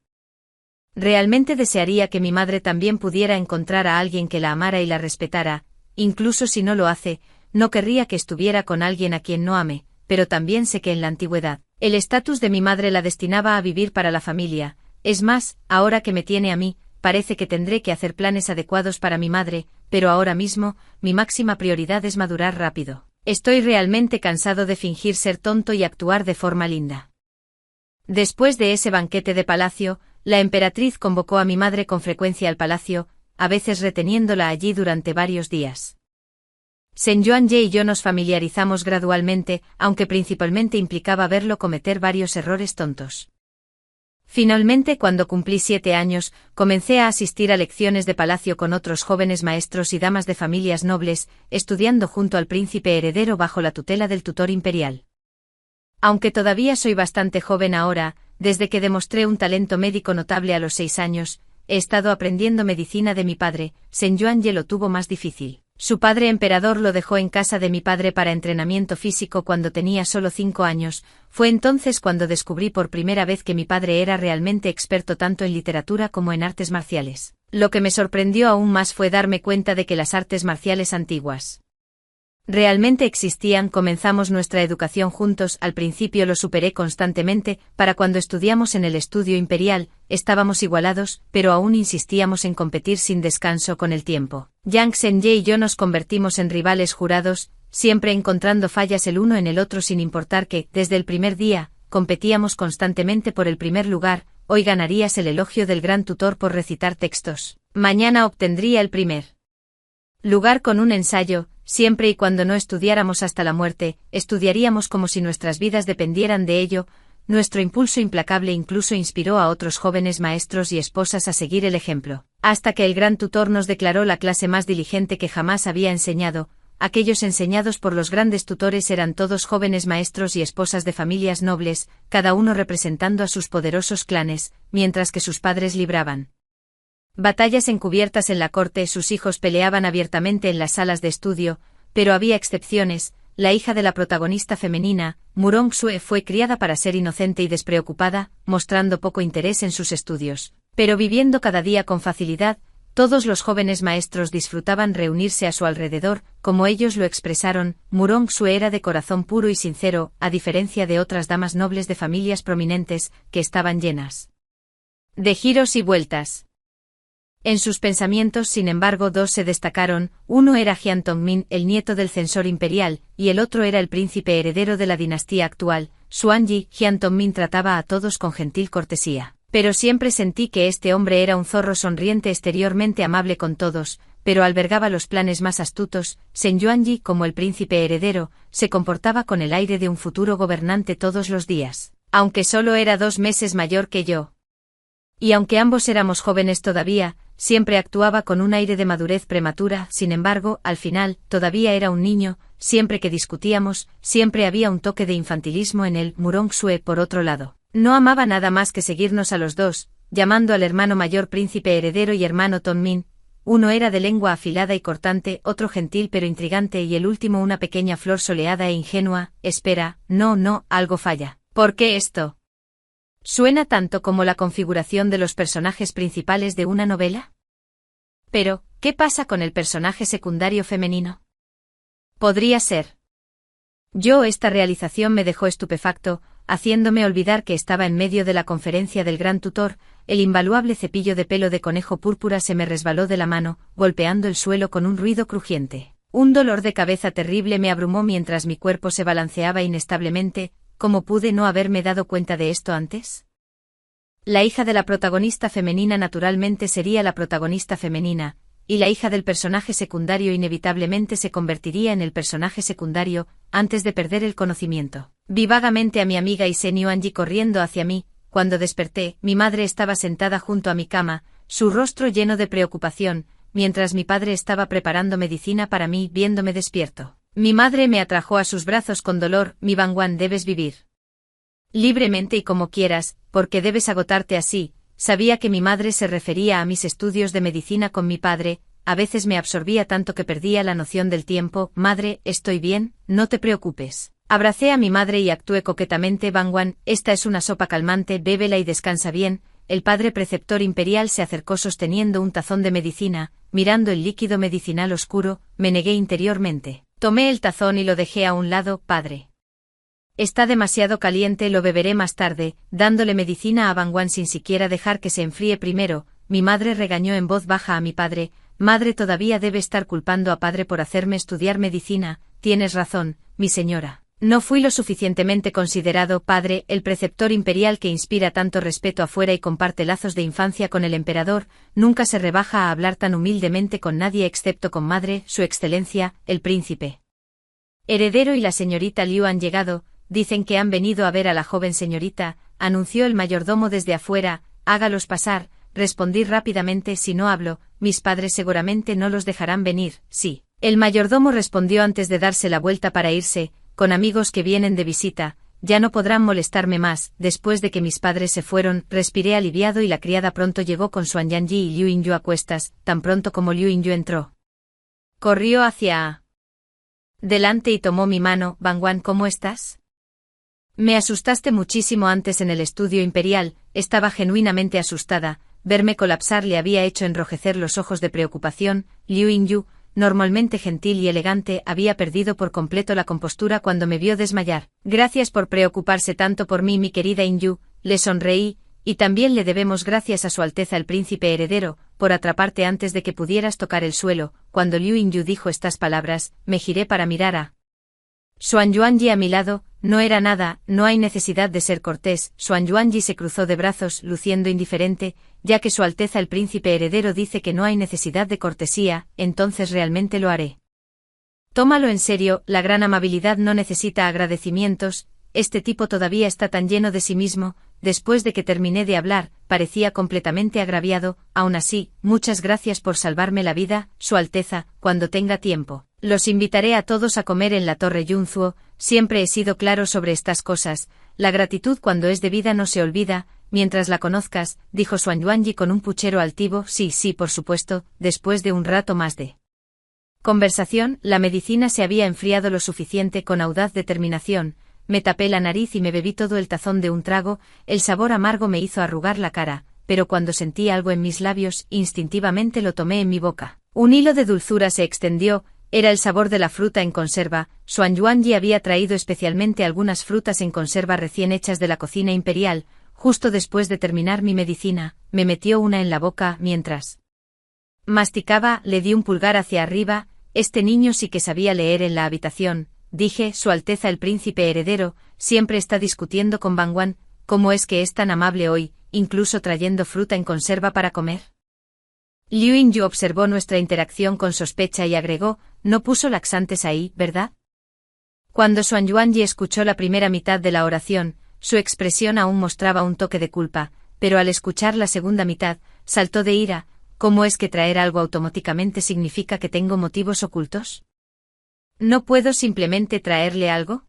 Realmente desearía que mi madre también pudiera encontrar a alguien que la amara y la respetara. Incluso si no lo hace, no querría que estuviera con alguien a quien no ame, pero también sé que en la antigüedad, el estatus de mi madre la destinaba a vivir para la familia. Es más, ahora que me tiene a mí, parece que tendré que hacer planes adecuados para mi madre, pero ahora mismo, mi máxima prioridad es madurar rápido. Estoy realmente cansado de fingir ser tonto y actuar de forma linda. Después de ese banquete de palacio, la emperatriz convocó a mi madre con frecuencia al palacio, a veces reteniéndola allí durante varios días. Sen Yuanye y yo nos familiarizamos gradualmente, aunque principalmente implicaba verlo cometer varios errores tontos. Finalmente, cuando cumplí 7 años, comencé a asistir a lecciones de palacio con otros jóvenes maestros y damas de familias nobles, estudiando junto al príncipe heredero bajo la tutela del tutor imperial. Aunque todavía soy bastante joven ahora, desde que demostré un talento médico notable a los 6 años, he estado aprendiendo medicina de mi padre. Shen Yuanye lo tuvo más difícil. Su padre emperador lo dejó en casa de mi padre para entrenamiento físico cuando tenía solo 5 años, fue entonces cuando descubrí por primera vez que mi padre era realmente experto tanto en literatura como en artes marciales. Lo que me sorprendió aún más fue darme cuenta de que las artes marciales antiguas realmente existían. Comenzamos nuestra educación juntos, al principio lo superé constantemente, para cuando estudiamos en el estudio imperial, estábamos igualados, pero aún insistíamos en competir sin descanso con el tiempo. Yang Zhenye y yo nos convertimos en rivales jurados, siempre encontrando fallas el uno en el otro sin importar que, desde el primer día, competíamos constantemente por el primer lugar. Hoy ganarías el elogio del gran tutor por recitar textos. Mañana obtendría el primer lugar con un ensayo. Siempre y cuando no estudiáramos hasta la muerte, estudiaríamos como si nuestras vidas dependieran de ello. Nuestro impulso implacable incluso inspiró a otros jóvenes maestros y esposas a seguir el ejemplo, hasta que el gran tutor nos declaró la clase más diligente que jamás había enseñado. Aquellos enseñados por los grandes tutores eran todos jóvenes maestros y esposas de familias nobles, cada uno representando a sus poderosos clanes, mientras que sus padres libraban batallas encubiertas en la corte. Sus hijos peleaban abiertamente en las salas de estudio, pero había excepciones. La hija de la protagonista femenina, Murong Xue, fue criada para ser inocente y despreocupada, mostrando poco interés en sus estudios, pero viviendo cada día con facilidad. Todos los jóvenes maestros disfrutaban reunirse a su alrededor, como ellos lo expresaron. Murong Xue era de corazón puro y sincero, a diferencia de otras damas nobles de familias prominentes, que estaban llenas de giros y vueltas. En sus pensamientos, sin embargo, dos se destacaron. Uno era Jian Tongmin, el nieto del censor imperial, y el otro era el príncipe heredero de la dinastía actual, Xuanyi. Jian Tongmin trataba a todos con gentil cortesía, pero siempre sentí que este hombre era un zorro sonriente, exteriormente amable con todos, pero albergaba los planes más astutos. Shen Yuanyi, como el príncipe heredero, se comportaba con el aire de un futuro gobernante todos los días, aunque solo era 2 meses mayor que yo. Y aunque ambos éramos jóvenes todavía, siempre actuaba con un aire de madurez prematura. Sin embargo, al final, todavía era un niño. Siempre que discutíamos, siempre había un toque de infantilismo en él. Murong Xue, por otro lado, no amaba nada más que seguirnos a los dos, llamando al hermano mayor príncipe heredero y hermano Tongmin. Uno era de lengua afilada y cortante, otro gentil pero intrigante, y el último una pequeña flor soleada e ingenua. Espera, no, algo falla. ¿Por qué esto suena tanto como la configuración de los personajes principales de una novela? Pero, ¿qué pasa con el personaje secundario femenino? Podría ser yo. Esta realización me dejó estupefacto, haciéndome olvidar que estaba en medio de la conferencia del gran tutor. El invaluable cepillo de pelo de conejo púrpura se me resbaló de la mano, golpeando el suelo con un ruido crujiente. Un dolor de cabeza terrible me abrumó mientras mi cuerpo se balanceaba inestablemente. ¿Cómo pude no haberme dado cuenta de esto antes? La hija de la protagonista femenina naturalmente sería la protagonista femenina, y la hija del personaje secundario inevitablemente se convertiría en el personaje secundario, antes de perder el conocimiento. Vi vagamente a mi amiga y Shen Yuanyi corriendo hacia mí. Cuando desperté, mi madre estaba sentada junto a mi cama, su rostro lleno de preocupación, mientras mi padre estaba preparando medicina para mí. Viéndome despierto, mi madre me atrajo a sus brazos con dolor. Mi Bangwan, debes vivir libremente y como quieras, porque debes agotarte así. Sabía que mi madre se refería a mis estudios de medicina con mi padre. A veces me absorbía tanto que perdía la noción del tiempo. Madre, estoy bien, no te preocupes. Abracé a mi madre y actué coquetamente. Bangwan, esta es una sopa calmante, bébela y descansa bien. El padre preceptor imperial se acercó sosteniendo un tazón de medicina, mirando el líquido medicinal oscuro. Me negué interiormente. Tomé el tazón y lo dejé a un lado. Padre, está demasiado caliente, lo beberé más tarde. Dándole medicina a Bangwan sin siquiera dejar que se enfríe primero, mi madre regañó en voz baja a mi padre. Madre, todavía debe estar culpando a padre por hacerme estudiar medicina. Tienes razón, mi señora. No fui lo suficientemente considerado. Padre, el preceptor imperial que inspira tanto respeto afuera y comparte lazos de infancia con el emperador, nunca se rebaja a hablar tan humildemente con nadie excepto con madre. Su excelencia, el príncipe heredero y la señorita Liu han llegado. Dicen que han venido a ver a la joven señorita, anunció el mayordomo desde afuera. Hágalos pasar, respondí rápidamente. Si no hablo, mis padres seguramente no los dejarán venir. Sí. El mayordomo respondió antes de darse la vuelta para irse. Con amigos que vienen de visita, ya no podrán molestarme más. Después de que mis padres se fueron, respiré aliviado y la criada pronto llegó con Xuan Yanji y Liu Yinyu a cuestas. Tan pronto como Liu Yinyu entró, corrió hacia delante y tomó mi mano. Bangwan, ¿cómo estás? Me asustaste muchísimo antes en el estudio imperial. Estaba genuinamente asustada. Verme colapsar le había hecho enrojecer los ojos de preocupación. Liu Yinyu, normalmente gentil y elegante, había perdido por completo la compostura cuando me vio desmayar. Gracias por preocuparse tanto por mí, mi querida Yinyu, le sonreí, y también le debemos gracias a Su Alteza el Príncipe Heredero, por atraparte antes de que pudieras tocar el suelo. Cuando Liu Yinyu dijo estas palabras, me giré para mirar a Xuan Yuanji a mi lado. No era nada, no hay necesidad de ser cortés. Xuan Yuanji se cruzó de brazos, luciendo indiferente, ya que Su Alteza el Príncipe Heredero dice que no hay necesidad de cortesía, entonces realmente lo haré. Tómalo en serio, la gran amabilidad no necesita agradecimientos. Este tipo todavía está tan lleno de sí mismo. Después de que terminé de hablar, parecía completamente agraviado. Aún así, muchas gracias por salvarme la vida, Su Alteza. Cuando tenga tiempo, los invitaré a todos a comer en la Torre Yunzuo. Siempre he sido claro sobre estas cosas. La gratitud cuando es debida no se olvida, mientras la conozcas, dijo Xuan Yuanji con un puchero altivo. Sí, por supuesto. Después de un rato más de conversación, la medicina se había enfriado lo suficiente. Con audaz determinación, me tapé la nariz y me bebí todo el tazón de un trago. El sabor amargo me hizo arrugar la cara, pero cuando sentí algo en mis labios, instintivamente lo tomé en mi boca. Un hilo de dulzura se extendió. Era el sabor de la fruta en conserva. Xuan Yuanji había traído especialmente algunas frutas en conserva recién hechas de la cocina imperial. Justo después de terminar mi medicina, me metió una en la boca. Mientras masticaba, le di un pulgar hacia arriba. Este niño sí que sabía leer en la habitación, dije. Su Alteza el Príncipe Heredero siempre está discutiendo con Bangwan. ¿Cómo es que es tan amable hoy, incluso trayendo fruta en conserva para comer? Liu Yinyu observó nuestra interacción con sospecha y agregó, no puso laxantes ahí, ¿verdad? Cuando Xuan Yuanji escuchó la primera mitad de la oración, su expresión aún mostraba un toque de culpa, pero al escuchar la segunda mitad, saltó de ira. ¿Cómo es que traer algo automáticamente significa que tengo motivos ocultos? ¿No puedo simplemente traerle algo?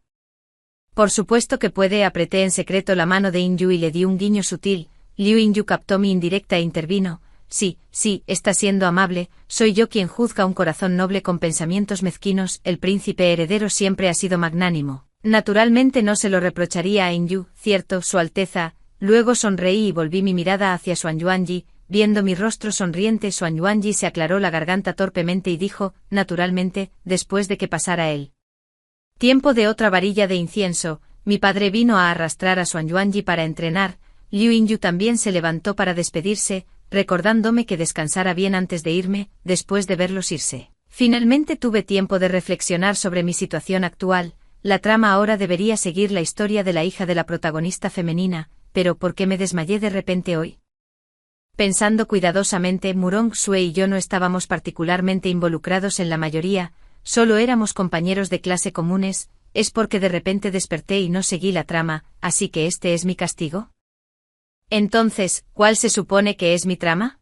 Por supuesto que puede. Apreté en secreto la mano de Yinyu y le di un guiño sutil. Liu Yinyu captó mi indirecta e intervino. Sí, está siendo amable. Soy yo quien juzga un corazón noble con pensamientos mezquinos. El príncipe heredero siempre ha sido magnánimo. Naturalmente no se lo reprocharía a Yinyu, cierto, Su Alteza. Luego sonreí y volví mi mirada hacia Xuan Yuanji. Viendo mi rostro sonriente, Xuan Yuanji se aclaró la garganta torpemente y dijo, naturalmente, después de que pasara el tiempo de otra varilla de incienso, mi padre vino a arrastrar a Xuan Yuanji para entrenar. Liu Yinyu también se levantó para despedirse, recordándome que descansara bien antes de irme. Después de verlos irse, finalmente tuve tiempo de reflexionar sobre mi situación actual. La trama ahora debería seguir la historia de la hija de la protagonista femenina, pero ¿por qué me desmayé de repente hoy? Pensando cuidadosamente, Murong Xue y yo no estábamos particularmente involucrados en la mayoría, solo éramos compañeros de clase comunes. ¿Es porque de repente desperté y no seguí la trama, así que este es mi castigo? Entonces, ¿cuál se supone que es mi trama?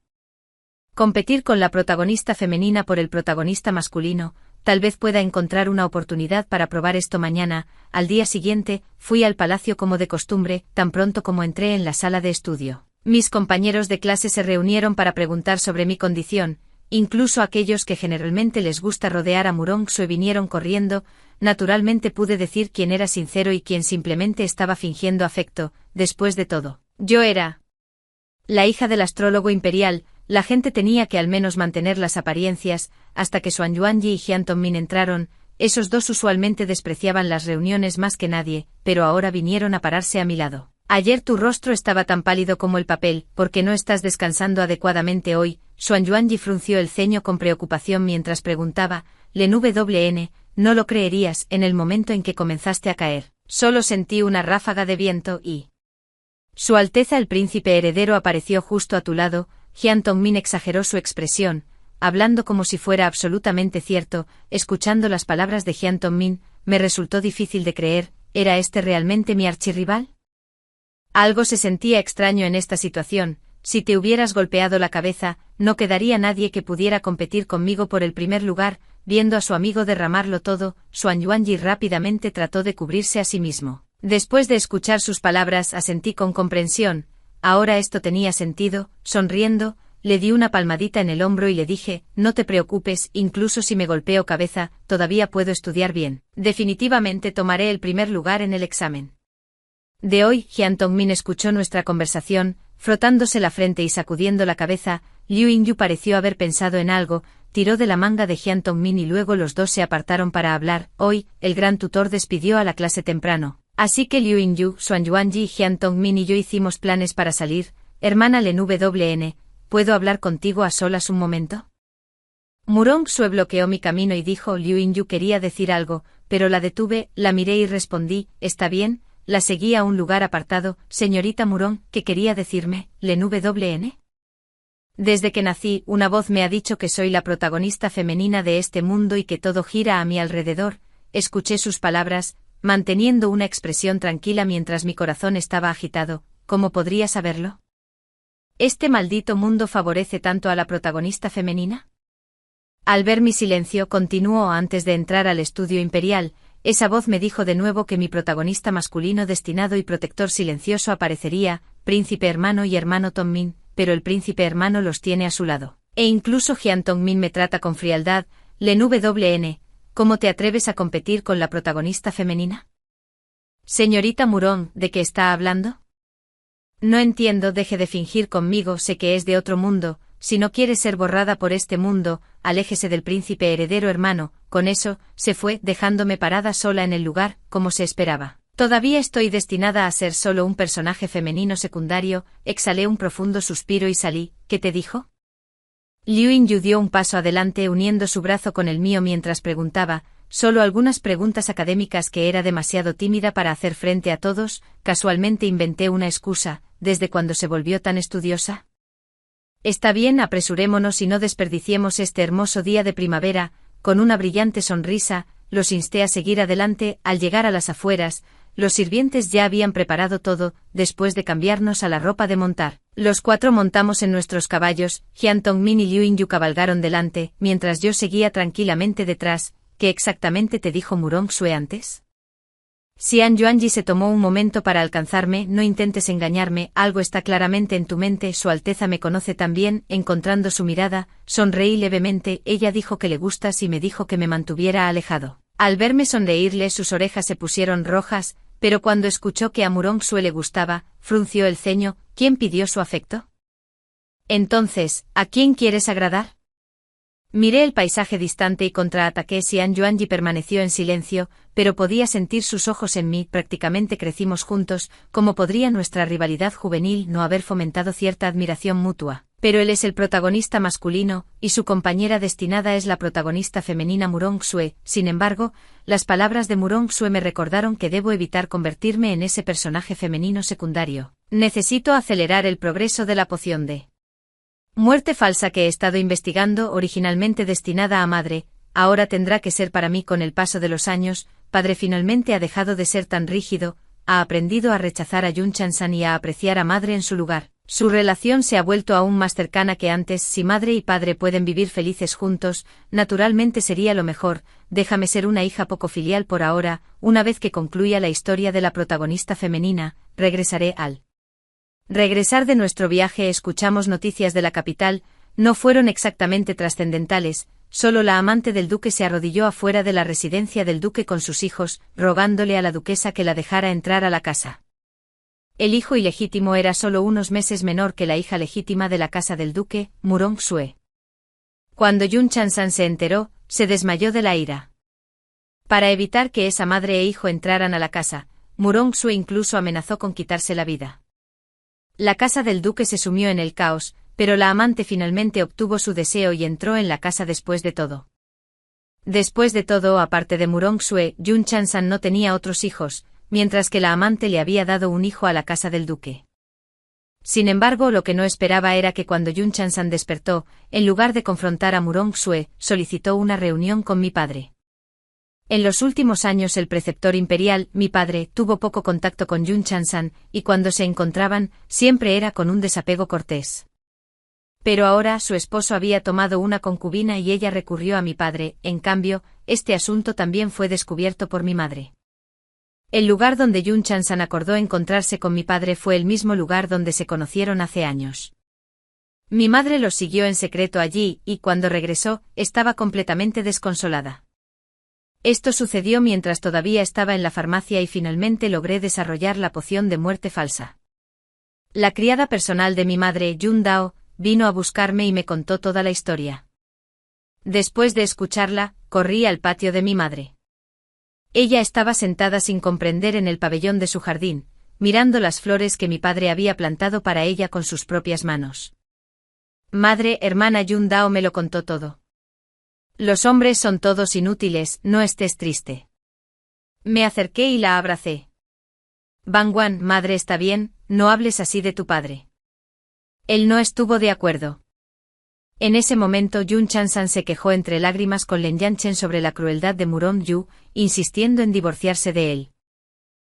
Competir con la protagonista femenina por el protagonista masculino. Tal vez pueda encontrar una oportunidad para probar esto mañana. Al día siguiente, fui al palacio como de costumbre. Tan pronto como entré en la sala de estudio, mis compañeros de clase se reunieron para preguntar sobre mi condición. Incluso aquellos que generalmente les gusta rodear a Murong Xue vinieron corriendo. Naturalmente pude decir quién era sincero y quién simplemente estaba fingiendo afecto. Después de todo, yo era la hija del astrólogo imperial. La gente tenía que al menos mantener las apariencias. Hasta que Xuan Yuanji y Jian Tongmin entraron. Esos dos usualmente despreciaban las reuniones más que nadie, pero ahora vinieron a pararse a mi lado. Ayer tu rostro estaba tan pálido como el papel. ¿Por qué no estás descansando adecuadamente hoy? Xuan Yuanji frunció el ceño con preocupación mientras preguntaba. Len WN, no lo creerías. En el momento en que comenzaste a caer, solo sentí una ráfaga de viento y Su Alteza el Príncipe Heredero apareció justo a tu lado. Jian Tongmin exageró su expresión, hablando como si fuera absolutamente cierto. Escuchando las palabras de Jian Tongmin, me resultó difícil de creer. ¿Era este realmente mi archirrival? Algo se sentía extraño en esta situación. Si te hubieras golpeado la cabeza, no quedaría nadie que pudiera competir conmigo por el primer lugar. Viendo a su amigo derramarlo todo, Xuan Yuanji rápidamente trató de cubrirse a sí mismo. Después de escuchar sus palabras, asentí con comprensión. Ahora esto tenía sentido. Sonriendo, le di una palmadita en el hombro y le dije, no te preocupes, incluso si me golpeo cabeza, todavía puedo estudiar bien. Definitivamente tomaré el primer lugar en el examen. De hoy, Jian Tongmin escuchó nuestra conversación, frotándose la frente y sacudiendo la cabeza. Liu Yingyu pareció haber pensado en algo, tiró de la manga de Jian Tongmin y luego los dos se apartaron para hablar. Hoy, el gran tutor despidió a la clase temprano. Así que Liu Yingyu, Xuan Yuanji, Jian Tongmin y yo hicimos planes para salir. Hermana Len WN, ¿puedo hablar contigo a solas un momento? Murong Xue bloqueó mi camino y dijo. Liu Yingyu quería decir algo, pero la detuve, la miré y respondí, ¿está bien? La seguí a un lugar apartado. Señorita Murong, ¿qué quería decirme, Len WN? Desde que nací, una voz me ha dicho que soy la protagonista femenina de este mundo y que todo gira a mi alrededor. Escuché sus palabras, manteniendo una expresión tranquila mientras mi corazón estaba agitado. ¿Cómo podría saberlo? ¿Este maldito mundo favorece tanto a la protagonista femenina? Al ver mi silencio, continuó antes de entrar al estudio imperial. Esa voz me dijo de nuevo que mi protagonista masculino destinado y protector silencioso aparecería, príncipe hermano y hermano Tongmin, pero el príncipe hermano los tiene a su lado. E incluso Jian Tongmin me trata con frialdad. Len WN, ¿cómo te atreves a competir con la protagonista femenina? Señorita Murong, ¿de qué está hablando? No entiendo, deje de fingir conmigo, sé que es de otro mundo. Si no quiere ser borrada por este mundo, aléjese del príncipe heredero hermano. Con eso, se fue, dejándome parada sola en el lugar, como se esperaba. Todavía estoy destinada a ser solo un personaje femenino secundario. Exhalé un profundo suspiro y salí. ¿Qué te dijo? Liu Yingyu dio un paso adelante uniendo su brazo con el mío mientras preguntaba, solo algunas preguntas académicas que era demasiado tímida para hacer frente a todos. Casualmente inventé una excusa. ¿Desde cuándo se volvió tan estudiosa? Está bien, apresurémonos y no desperdiciemos este hermoso día de primavera. Con una brillante sonrisa, los insté a seguir adelante. Al llegar a las afueras, los sirvientes ya habían preparado todo. Después de cambiarnos a la ropa de montar, los cuatro montamos en nuestros caballos. Jian Tongmin y Liu Yingyu cabalgaron delante, mientras yo seguía tranquilamente detrás. ¿Qué exactamente te dijo Murong Xue antes? Xian Yuanji se tomó un momento para alcanzarme. No intentes engañarme, algo está claramente en tu mente. Su Alteza me conoce también. Encontrando su mirada, sonreí levemente. Ella dijo que le gustas y me dijo que me mantuviera alejado. Al verme sonreírle, sus orejas se pusieron rojas, pero cuando escuchó que a Murong Xue le gustaba, frunció el ceño. ¿Quién pidió su afecto? Entonces, ¿a quién quieres agradar? Miré el paisaje distante y contraataqué. Xian Yuanji permaneció en silencio, pero podía sentir sus ojos en mí. Prácticamente crecimos juntos. ¿Cómo podría nuestra rivalidad juvenil no haber fomentado cierta admiración mutua? Pero él es el protagonista masculino, y su compañera destinada es la protagonista femenina Murong Xue. Sin embargo, las palabras de Murong Xue me recordaron que debo evitar convertirme en ese personaje femenino secundario. Necesito acelerar el progreso de la poción de muerte falsa que he estado investigando, originalmente destinada a madre, ahora tendrá que ser para mí con el paso de los años. Padre finalmente ha dejado de ser tan rígido, ha aprendido a rechazar a Yun Chansan y a apreciar a madre en su lugar. Su relación se ha vuelto aún más cercana que antes. Si madre y padre pueden vivir felices juntos, naturalmente sería lo mejor. Déjame ser una hija poco filial por ahora. Una vez que concluya la historia de la protagonista femenina, regresaré al regresar de nuestro viaje. Escuchamos noticias de la capital. No fueron exactamente trascendentales. Solo la amante del duque se arrodilló afuera de la residencia del duque con sus hijos, rogándole a la duquesa que la dejara entrar a la casa. El hijo ilegítimo era solo unos meses menor que la hija legítima de la casa del duque, Murong Xue. Cuando Yun Chansan se enteró, se desmayó de la ira. Para evitar que esa madre e hijo entraran a la casa, Murong Xue incluso amenazó con quitarse la vida. La casa del duque se sumió en el caos, pero la amante finalmente obtuvo su deseo y entró en la casa después de todo. Después de todo, aparte de Murong Xue, Yun Chansan no tenía otros hijos, mientras que la amante le había dado un hijo a la casa del duque. Sin embargo, lo que no esperaba era que cuando Yun Chansan despertó, en lugar de confrontar a Murong Xue, solicitó una reunión con mi padre. En los últimos años el preceptor imperial, mi padre, tuvo poco contacto con Yun Chansan, y cuando se encontraban, siempre era con un desapego cortés. Pero ahora su esposo había tomado una concubina y ella recurrió a mi padre. En cambio, este asunto también fue descubierto por mi madre. El lugar donde Yun Chansan acordó encontrarse con mi padre fue el mismo lugar donde se conocieron hace años. Mi madre los siguió en secreto allí y cuando regresó, estaba completamente desconsolada. Esto sucedió mientras todavía estaba en la farmacia y finalmente logré desarrollar la poción de muerte falsa. La criada personal de mi madre, Yun Dao, vino a buscarme y me contó toda la historia. Después de escucharla, corrí al patio de mi madre. Ella estaba sentada sin comprender en el pabellón de su jardín, mirando las flores que mi padre había plantado para ella con sus propias manos. Madre, hermana Yun Dao me lo contó todo. Los hombres son todos inútiles, no estés triste. Me acerqué y la abracé. Bangwan, madre, está bien, no hables así de tu padre. Él no estuvo de acuerdo. En ese momento Yun Chansan se quejó entre lágrimas con Len Yanchen sobre la crueldad de Murong Yu, insistiendo en divorciarse de él.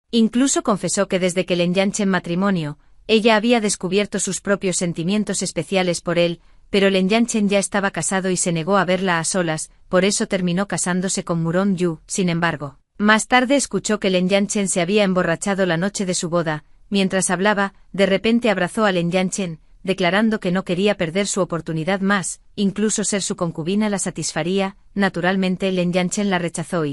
Incluso confesó que desde que Len Yanchen matrimonio, ella había descubierto sus propios sentimientos especiales por él, pero Len Yanchen ya estaba casado y se negó a verla a solas, por eso terminó casándose con Murong Yu. Sin embargo, más tarde escuchó que Len Yanchen se había emborrachado la noche de su boda. Mientras hablaba, de repente abrazó a Len Yanchen, declarando que no quería perder su oportunidad más, incluso ser su concubina la satisfaría. Naturalmente Len Yanchen la rechazó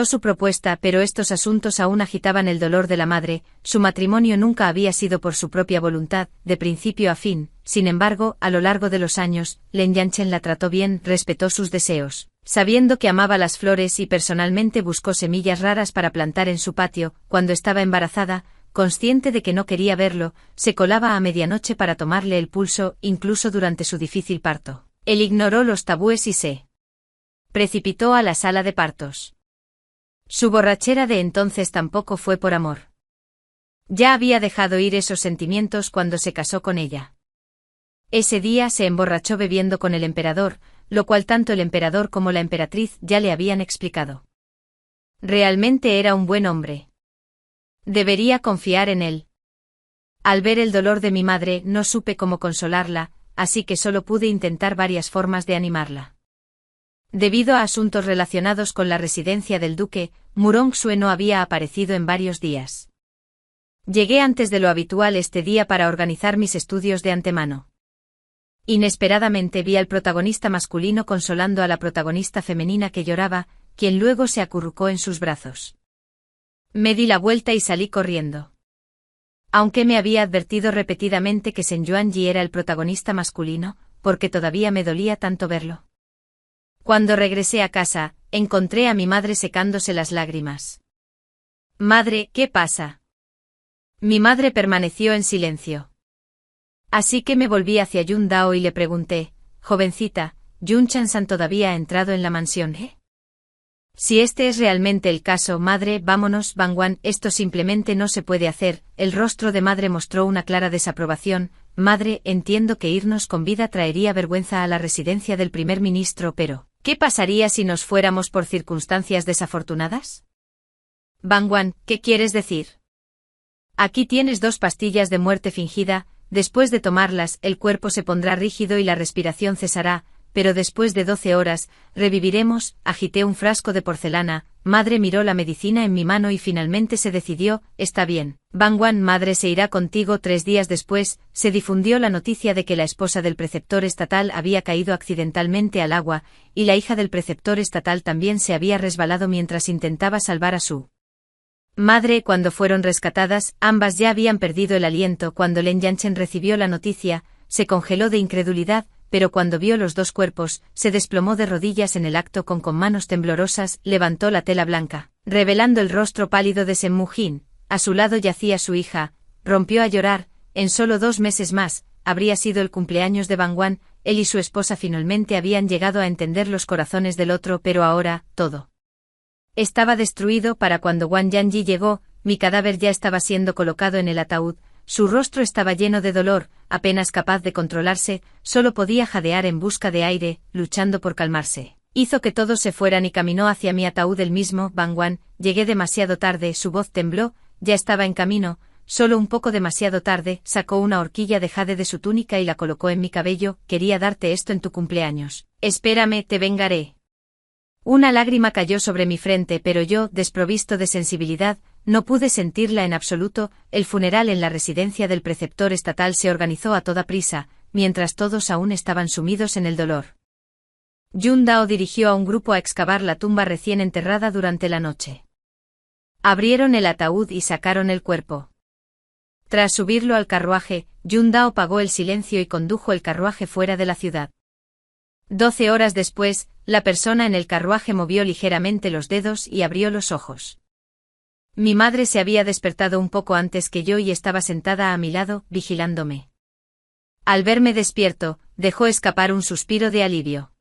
su propuesta, pero estos asuntos aún agitaban el dolor de la madre. Su matrimonio nunca había sido por su propia voluntad, de principio a fin. Sin embargo, a lo largo de los años, Len Yanchen la trató bien, respetó sus deseos, sabiendo que amaba las flores y personalmente buscó semillas raras para plantar en su patio. Cuando estaba embarazada, consciente de que no quería verlo, se colaba a medianoche para tomarle el pulso, incluso durante su difícil parto. Él ignoró los tabúes y se precipitó a la sala de partos. Su borrachera de entonces tampoco fue por amor. Ya había dejado ir esos sentimientos cuando se casó con ella. Ese día se emborrachó bebiendo con el emperador, lo cual tanto el emperador como la emperatriz ya le habían explicado. Realmente era un buen hombre. Debería confiar en él. Al ver el dolor de mi madre no supe cómo consolarla, así que solo pude intentar varias formas de animarla. Debido a asuntos relacionados con la residencia del duque, Murong Xue no había aparecido en varios días. Llegué antes de lo habitual este día para organizar mis estudios de antemano. Inesperadamente vi al protagonista masculino consolando a la protagonista femenina que lloraba, quien luego se acurrucó en sus brazos. Me di la vuelta y salí corriendo. Aunque me había advertido repetidamente que Shen Yuanji era el protagonista masculino, porque todavía me dolía tanto verlo. Cuando regresé a casa, encontré a mi madre secándose las lágrimas. Madre, ¿qué pasa? Mi madre permaneció en silencio. Así que me volví hacia Yun Dao y le pregunté, jovencita, ¿Yun Chansan todavía ha entrado en la mansión, Si este es realmente el caso, madre, vámonos, Bangwan, esto simplemente no se puede hacer. El rostro de madre mostró una clara desaprobación. Madre, entiendo que irnos con vida traería vergüenza a la residencia del primer ministro, pero ¿qué pasaría si nos fuéramos por circunstancias desafortunadas? Bangwan, ¿qué quieres decir? Aquí tienes 2 pastillas de muerte fingida, después de tomarlas, el cuerpo se pondrá rígido y la respiración cesará, pero después de 12 horas, reviviremos. Agité un frasco de porcelana, madre miró la medicina en mi mano y finalmente se decidió, está bien. Bangwan, madre se irá contigo. 3 días después, se difundió la noticia de que la esposa del preceptor estatal había caído accidentalmente al agua, y la hija del preceptor estatal también se había resbalado mientras intentaba salvar a su madre. Cuando fueron rescatadas, ambas ya habían perdido el aliento. Cuando Len Yanchen recibió la noticia, se congeló de incredulidad, pero cuando vio los 2 cuerpos, se desplomó de rodillas en el acto. Con manos temblorosas, levantó la tela blanca, revelando el rostro pálido de Shen Mujin. A su lado yacía su hija, rompió a llorar. En solo 2 meses más, habría sido el cumpleaños de Bangwan. Él y su esposa finalmente habían llegado a entender los corazones del otro, pero ahora, todo estaba destruido. Para cuando Wang Yanji llegó, mi cadáver ya estaba siendo colocado en el ataúd. Su rostro estaba lleno de dolor, apenas capaz de controlarse, solo podía jadear en busca de aire, luchando por calmarse. Hizo que todos se fueran y caminó hacia mi ataúd el mismo. Bangwan, llegué demasiado tarde, su voz tembló, ya estaba en camino, solo un poco demasiado tarde. Sacó una horquilla de jade de su túnica y la colocó en mi cabello. Quería darte esto en tu cumpleaños. Espérame, te vengaré. Una lágrima cayó sobre mi frente, pero yo, desprovisto de sensibilidad, no pude sentirla en absoluto. El funeral en la residencia del preceptor estatal se organizó a toda prisa, mientras todos aún estaban sumidos en el dolor. Yun Dao dirigió a un grupo a excavar la tumba recién enterrada durante la noche. Abrieron el ataúd y sacaron el cuerpo. Tras subirlo al carruaje, Yun Dao pagó el silencio y condujo el carruaje fuera de la ciudad. 12 horas después, la persona en el carruaje movió ligeramente los dedos y abrió los ojos. Mi madre se había despertado un poco antes que yo y estaba sentada a mi lado, vigilándome. Al verme despierto, dejó escapar un suspiro de alivio.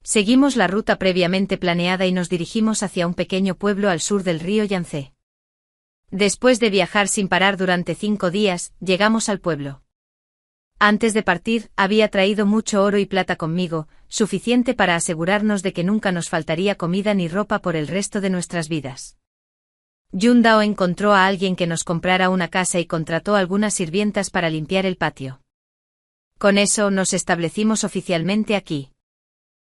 Seguimos la ruta previamente planeada y nos dirigimos hacia un pequeño pueblo al sur del río Yangtze. Después de viajar sin parar durante 5 días, llegamos al pueblo. Antes de partir, había traído mucho oro y plata conmigo, suficiente para asegurarnos de que nunca nos faltaría comida ni ropa por el resto de nuestras vidas. Yun Dao encontró a alguien que nos comprara una casa y contrató algunas sirvientas para limpiar el patio. Con eso nos establecimos oficialmente aquí.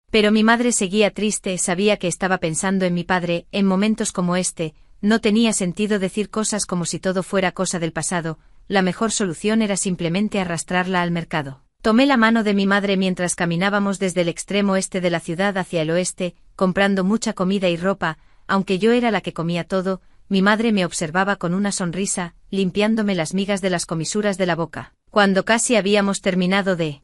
Pero mi madre seguía triste, sabía que estaba pensando en mi padre. En momentos como este, no tenía sentido decir cosas como si todo fuera cosa del pasado. La mejor solución era simplemente arrastrarla al mercado. Tomé la mano de mi madre mientras caminábamos desde el extremo este de la ciudad hacia el oeste, comprando mucha comida y ropa. Aunque yo era la que comía todo, mi madre me observaba con una sonrisa, limpiándome las migas de las comisuras de la boca. Cuando casi habíamos terminado de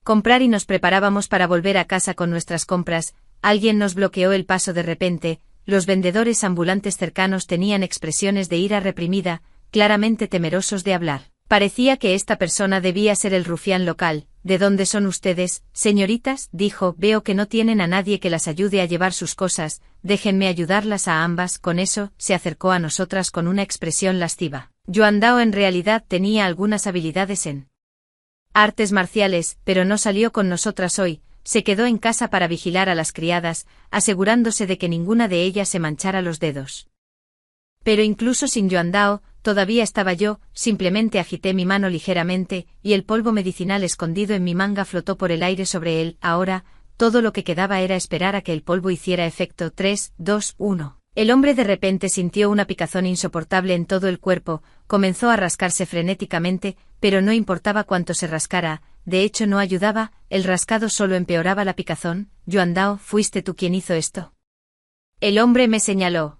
comprar y nos preparábamos para volver a casa con nuestras compras, alguien nos bloqueó el paso de repente. Los vendedores ambulantes cercanos tenían expresiones de ira reprimida, claramente temerosos de hablar. Parecía que esta persona debía ser el rufián local. ¿De dónde son ustedes, señoritas?, dijo. Veo que no tienen a nadie que las ayude a llevar sus cosas, déjenme ayudarlas a ambas. Con eso, se acercó a nosotras con una expresión lasciva. Yuan Dao en realidad tenía algunas habilidades en artes marciales, pero no salió con nosotras hoy. Se quedó en casa para vigilar a las criadas, asegurándose de que ninguna de ellas se manchara los dedos. Pero incluso sin Yuan Dao, todavía estaba yo. Simplemente agité mi mano ligeramente, y el polvo medicinal escondido en mi manga flotó por el aire sobre él. Ahora, todo lo que quedaba era esperar a que el polvo hiciera efecto. 3, 2, 1. El hombre de repente sintió una picazón insoportable en todo el cuerpo, comenzó a rascarse frenéticamente, pero no importaba cuánto se rascara, de hecho no ayudaba, el rascado solo empeoraba la picazón. Yuan Dao, ¿fuiste tú quien hizo esto? El hombre me señaló.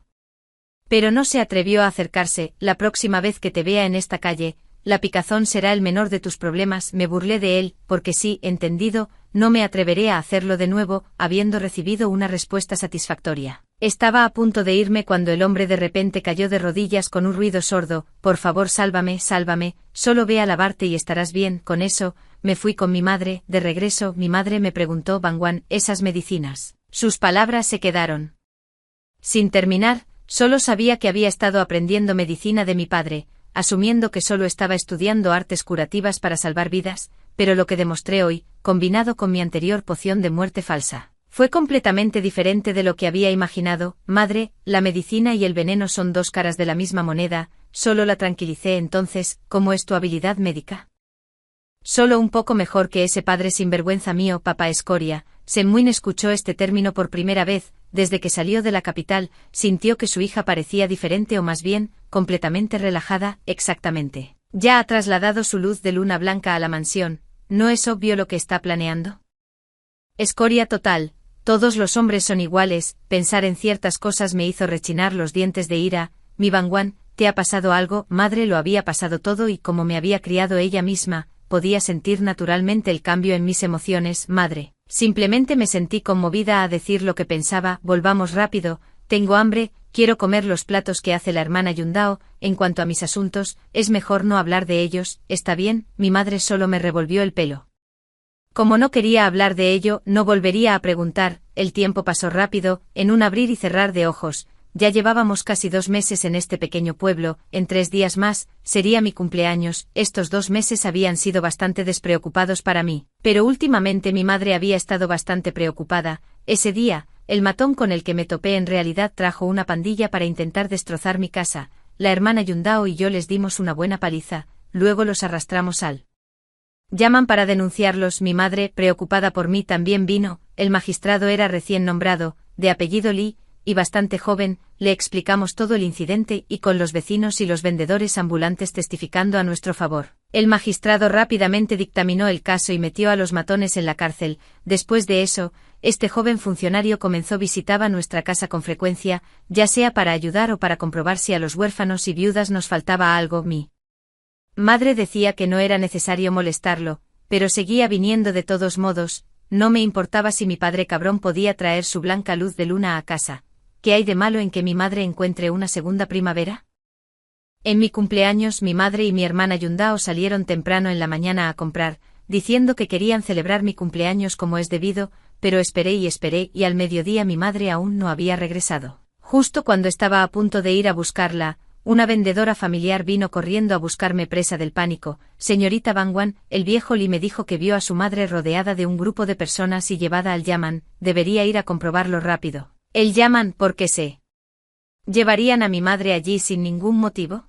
Pero no se atrevió a acercarse. La próxima vez que te vea en esta calle, la picazón será el menor de tus problemas. Me burlé de él, porque sí, entendido, no me atreveré a hacerlo de nuevo, habiendo recibido una respuesta satisfactoria. Estaba a punto de irme cuando el hombre de repente cayó de rodillas con un ruido sordo. Por favor, sálvame, sálvame, solo ve a lavarte y estarás bien. Con eso, me fui con mi madre. De regreso, mi madre me preguntó, Bangwan, esas medicinas. Sus palabras se quedaron sin terminar. Solo sabía que había estado aprendiendo medicina de mi padre, asumiendo que solo estaba estudiando artes curativas para salvar vidas, pero lo que demostré hoy, combinado con mi anterior poción de muerte falsa, fue completamente diferente de lo que había imaginado. Madre, la medicina y el veneno son dos caras de la misma moneda. Solo la tranquilicé. Entonces, ¿cómo es tu habilidad médica? Solo un poco mejor que ese padre sinvergüenza mío, papá escoria. Sen-Muin escuchó este término por primera vez. Desde que salió de la capital, sintió que su hija parecía diferente o más bien, completamente relajada. Exactamente. Ya ha trasladado su luz de luna blanca a la mansión. ¿No es obvio lo que está planeando? Escoria total. Todos los hombres son iguales. Pensar en ciertas cosas me hizo rechinar los dientes de ira. Mi Bangwan, ¿te ha pasado algo? Madre, lo había pasado todo y como me había criado ella misma, podía sentir naturalmente el cambio en mis emociones. Madre. Simplemente me sentí conmovida a decir lo que pensaba. Volvamos rápido, tengo hambre, quiero comer los platos que hace la hermana Yun Dao. En cuanto a mis asuntos, es mejor no hablar de ellos. Está bien. Mi madre solo me revolvió el pelo. Como no quería hablar de ello, no volvería a preguntar. El tiempo pasó rápido, en un abrir y cerrar de ojos. Ya llevábamos casi 2 meses en este pequeño pueblo. En 3 días más, sería mi cumpleaños. Estos 2 meses habían sido bastante despreocupados para mí, pero últimamente mi madre había estado bastante preocupada. Ese día, el matón con el que me topé en realidad trajo una pandilla para intentar destrozar mi casa. La hermana Yun Dao y yo les dimos una buena paliza, luego los arrastramos al llaman para denunciarlos. Mi madre, preocupada por mí, también vino. el magistrado era recién nombrado, de apellido Li, y bastante joven. Le explicamos todo el incidente y con los vecinos y los vendedores ambulantes testificando a nuestro favor. El magistrado rápidamente dictaminó el caso y metió a los matones en la cárcel. Después de eso, este joven funcionario visitaba nuestra casa con frecuencia, ya sea para ayudar o para comprobar si a los huérfanos y viudas nos faltaba algo. Mi madre decía que no era necesario molestarlo, pero seguía viniendo de todos modos. No me importaba si mi padre cabrón podía traer su blanca luz de luna a casa. ¿Qué hay de malo en que mi madre encuentre una segunda primavera? En mi cumpleaños mi madre y mi hermana Yundao salieron temprano en la mañana a comprar, diciendo que querían celebrar mi cumpleaños como es debido, pero esperé y al mediodía mi madre aún no había regresado. Justo cuando estaba a punto de ir a buscarla, una vendedora familiar vino corriendo a buscarme presa del pánico. Señorita Bangwan, el viejo Li me dijo que vio a su madre rodeada de un grupo de personas y llevada al Yaman. Debería ir a comprobarlo rápido. ¿El Yaman por qué se llevarían a mi madre allí sin ningún motivo?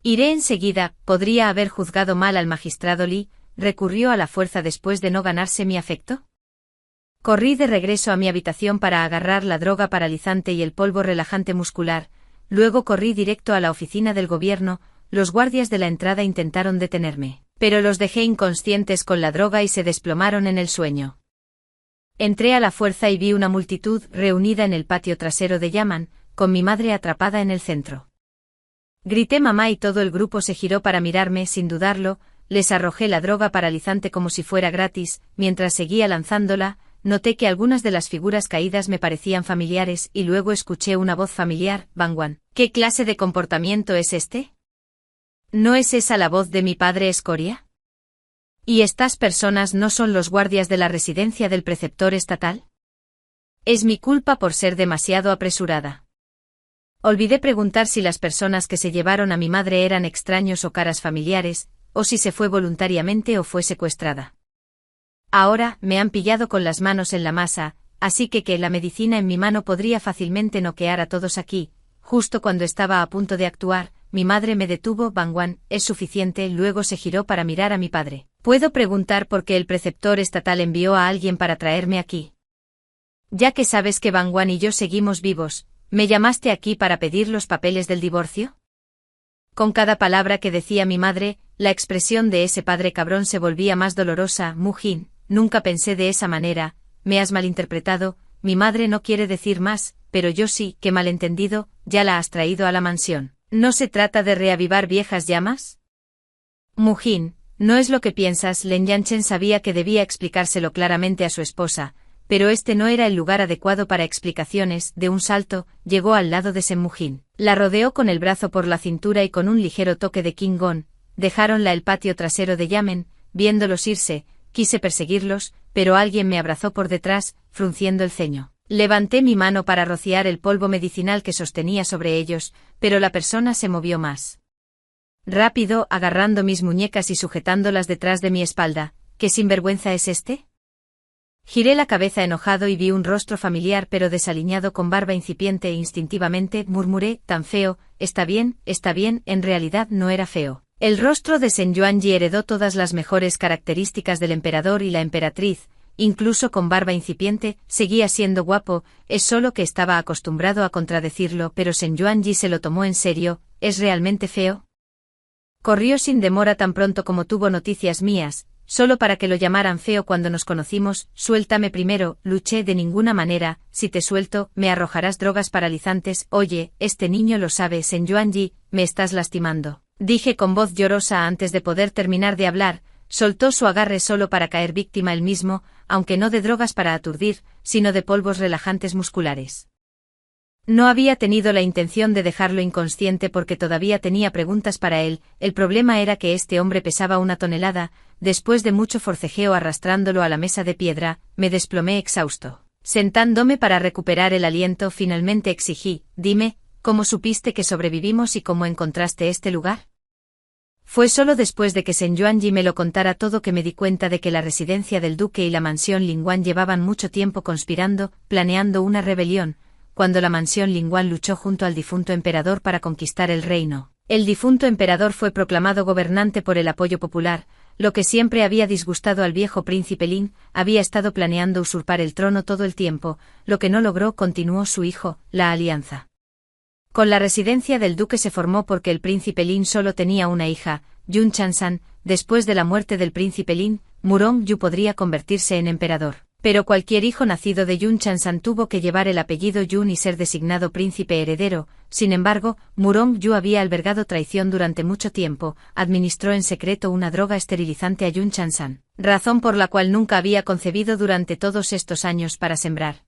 Iré enseguida. Podría haber juzgado mal al magistrado Li. ¿Recurrió a la fuerza después de no ganarse mi afecto? Corrí de regreso a mi habitación para agarrar la droga paralizante y el polvo relajante muscular. Luego corrí directo a la oficina del gobierno. Los guardias de la entrada intentaron detenerme, pero los dejé inconscientes con la droga y se desplomaron en el sueño. Entré a la fuerza y vi una multitud reunida en el patio trasero de Yaman, con mi madre atrapada en el centro. Grité mamá y todo el grupo se giró para mirarme sin dudarlo. Les arrojé la droga paralizante como si fuera gratis. Mientras seguía lanzándola, noté que algunas de las figuras caídas me parecían familiares y luego escuché una voz familiar. Bangwan, ¿qué clase de comportamiento es este? ¿No es esa la voz de mi padre Escoria? ¿Y estas personas no son los guardias de la residencia del preceptor estatal? Es mi culpa por ser demasiado apresurada. Olvidé preguntar si las personas que se llevaron a mi madre eran extraños o caras familiares, o si se fue voluntariamente o fue secuestrada. Ahora me han pillado con las manos en la masa, así que la medicina en mi mano podría fácilmente noquear a todos aquí. Justo cuando estaba a punto de actuar, mi madre me detuvo. Bangwan, es suficiente. Luego se giró para mirar a mi padre. ¿Puedo preguntar por qué el preceptor estatal envió a alguien para traerme aquí? Ya que sabes que Bangwan y yo seguimos vivos, ¿me llamaste aquí para pedir los papeles del divorcio? Con cada palabra que decía mi madre, la expresión de ese padre cabrón se volvía más dolorosa. Mujin, nunca pensé de esa manera, me has malinterpretado. Mi madre no quiere decir más, pero yo sí. ¿Qué malentendido? ¿Ya la has traído a la mansión? ¿No se trata de reavivar viejas llamas? Mujin, no es lo que piensas. Len Yanchen sabía que debía explicárselo claramente a su esposa, pero este no era el lugar adecuado para explicaciones. De un salto, llegó al lado de Sen Mujin. La rodeó con el brazo por la cintura y con un ligero toque de King Gong, dejáronla el patio trasero de Yamen. Viéndolos irse, quise perseguirlos, pero alguien me abrazó por detrás, frunciendo el ceño. Levanté mi mano para rociar el polvo medicinal que sostenía sobre ellos, pero la persona se movió más rápido, agarrando mis muñecas y sujetándolas detrás de mi espalda. ¿Qué sinvergüenza es este? Giré la cabeza enojado y vi un rostro familiar pero desaliñado con barba incipiente e instintivamente murmuré, tan feo. Está bien, en realidad no era feo. El rostro de Sen Yuanji heredó todas las mejores características del emperador y la emperatriz, incluso con barba incipiente, seguía siendo guapo, es solo que estaba acostumbrado a contradecirlo, pero Sen Yuanji se lo tomó en serio. ¿Es realmente feo? Corrió sin demora tan pronto como tuvo noticias mías, solo para que lo llamaran feo cuando nos conocimos. Suéltame primero. Luché. De ninguna manera. Si te suelto, me arrojarás drogas paralizantes. Oye, este niño lo sabe. Sen Yuanji, me estás lastimando, dije con voz llorosa antes de poder terminar de hablar. Soltó su agarre solo para caer víctima él mismo, aunque no de drogas para aturdir, sino de polvos relajantes musculares. No había tenido la intención de dejarlo inconsciente porque todavía tenía preguntas para él. El problema era que este hombre pesaba 1 tonelada. Después de mucho forcejeo arrastrándolo a la mesa de piedra, me desplomé exhausto. Sentándome para recuperar el aliento, finalmente exigí, dime, ¿cómo supiste que sobrevivimos y cómo encontraste este lugar? Fue solo después de que Sen Yuanji me lo contara todo que me di cuenta de que la residencia del duque y la mansión Lingguan llevaban mucho tiempo conspirando, planeando una rebelión. Cuando la mansión Lingguan luchó junto al difunto emperador para conquistar el reino, el difunto emperador fue proclamado gobernante por el apoyo popular. lo que siempre había disgustado al viejo príncipe Lin, había estado planeando usurpar el trono todo el tiempo, lo que no logró, continuó su hijo, la alianza con la residencia del duque se formó porque el príncipe Lin solo tenía una hija, Yun Chansan. Después de la muerte del príncipe Lin, Murong-yu podría convertirse en emperador. Pero cualquier hijo nacido de Yun Chansan tuvo que llevar el apellido Yun y ser designado príncipe heredero. Sin embargo, Murong-yu había albergado traición durante mucho tiempo, administró en secreto una droga esterilizante a Yun Chansan, razón por la cual nunca había concebido durante todos estos años para sembrar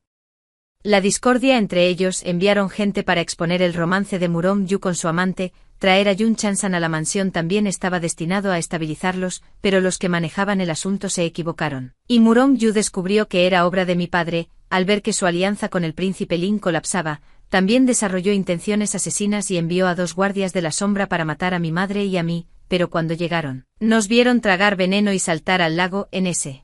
la discordia entre ellos. Enviaron gente para exponer el romance de Murong-yu con su amante. Traer a Yun Chansan a la mansión también estaba destinado a estabilizarlos, pero los que manejaban el asunto se equivocaron. Y Murong-yu descubrió que era obra de mi padre. Al ver que su alianza con el príncipe Lin colapsaba, también desarrolló intenciones asesinas y envió a 2 guardias de la sombra para matar a mi madre y a mí, pero cuando llegaron, nos vieron tragar veneno y saltar al lago. En ese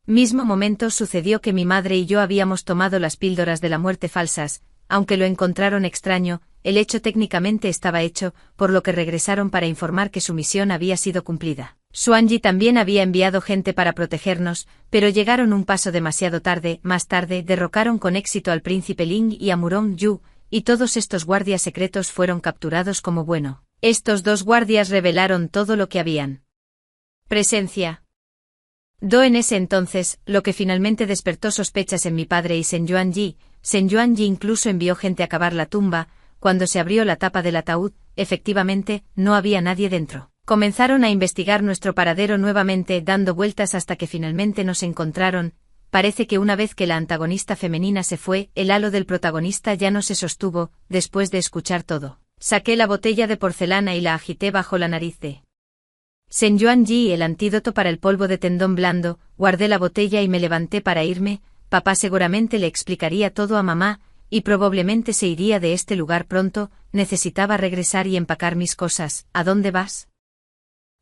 mismo momento sucedió que mi madre y yo habíamos tomado las píldoras de la muerte falsas. Aunque lo encontraron extraño, el hecho técnicamente estaba hecho, por lo que regresaron para informar que su misión había sido cumplida. Xuanji también había enviado gente para protegernos, pero llegaron un paso demasiado tarde. Más tarde derrocaron con éxito al príncipe Ling y a Murong-yu, y todos estos guardias secretos fueron capturados como bueno. Estos 2 guardias revelaron todo lo que habían presencia en ese entonces, lo que finalmente despertó sospechas en mi padre y Shen Yuanji. Shen Yuanji incluso envió gente a cavar la tumba. Cuando se abrió la tapa del ataúd, efectivamente, no había nadie dentro. Comenzaron a investigar nuestro paradero nuevamente, dando vueltas hasta que finalmente nos encontraron. Parece que una vez que la antagonista femenina se fue, el halo del protagonista ya no se sostuvo. Después de escuchar todo, saqué la botella de porcelana y la agité bajo la nariz de Shen Yuanji, el antídoto para el polvo de tendón blando. Guardé la botella y me levanté para irme. Papá seguramente le explicaría todo a mamá, y probablemente se iría de este lugar pronto. Necesitaba regresar y empacar mis cosas. ¿A dónde vas?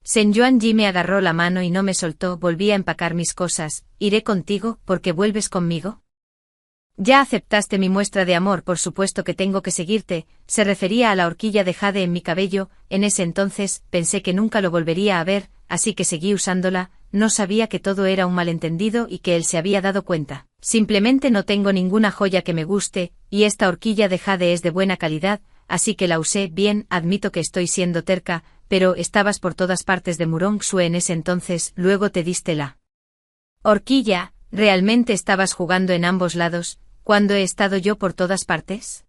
Shen Yuanji me agarró la mano y no me soltó. Volví a empacar mis cosas. ¿Iré contigo, porque vuelves conmigo? Ya aceptaste mi muestra de amor, por supuesto que tengo que seguirte. Se refería a la horquilla de jade en mi cabello. En ese entonces, pensé que nunca lo volvería a ver, así que seguí usándola. No sabía que todo era un malentendido y que él se había dado cuenta. Simplemente no tengo ninguna joya que me guste, y esta horquilla de jade es de buena calidad, así que la usé. Bien, admito que estoy siendo terca, pero estabas por todas partes de Murong-su en ese entonces. Luego te diste la horquilla. ¿Realmente estabas jugando en ambos lados? ¿Cuándo he estado yo por todas partes?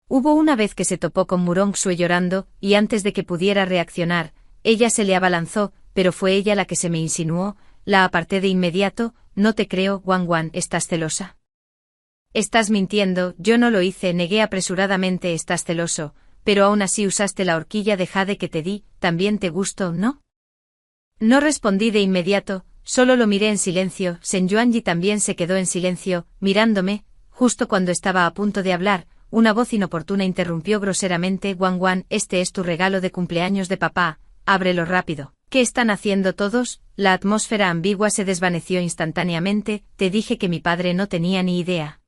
Hubo una vez que se topó con Murong-su llorando, y antes de que pudiera reaccionar, ella se le abalanzó, pero fue ella la que se me insinuó. La aparté de inmediato. No te creo, Wang Wan. ¿Estás celosa? Estás mintiendo. Yo no lo hice, negué apresuradamente. Estás celoso, pero aún así usaste la horquilla de jade que te di. También te gustó, ¿no? No respondí de inmediato. Solo lo miré en silencio. Shen Yuanji también se quedó en silencio, mirándome. Justo cuando estaba a punto de hablar, una voz inoportuna interrumpió groseramente. Wang Wan, este es tu regalo de cumpleaños de papá. Ábrelo rápido. ¿Qué están haciendo todos? La atmósfera ambigua se desvaneció instantáneamente. Te dije que mi padre no tenía ni idea.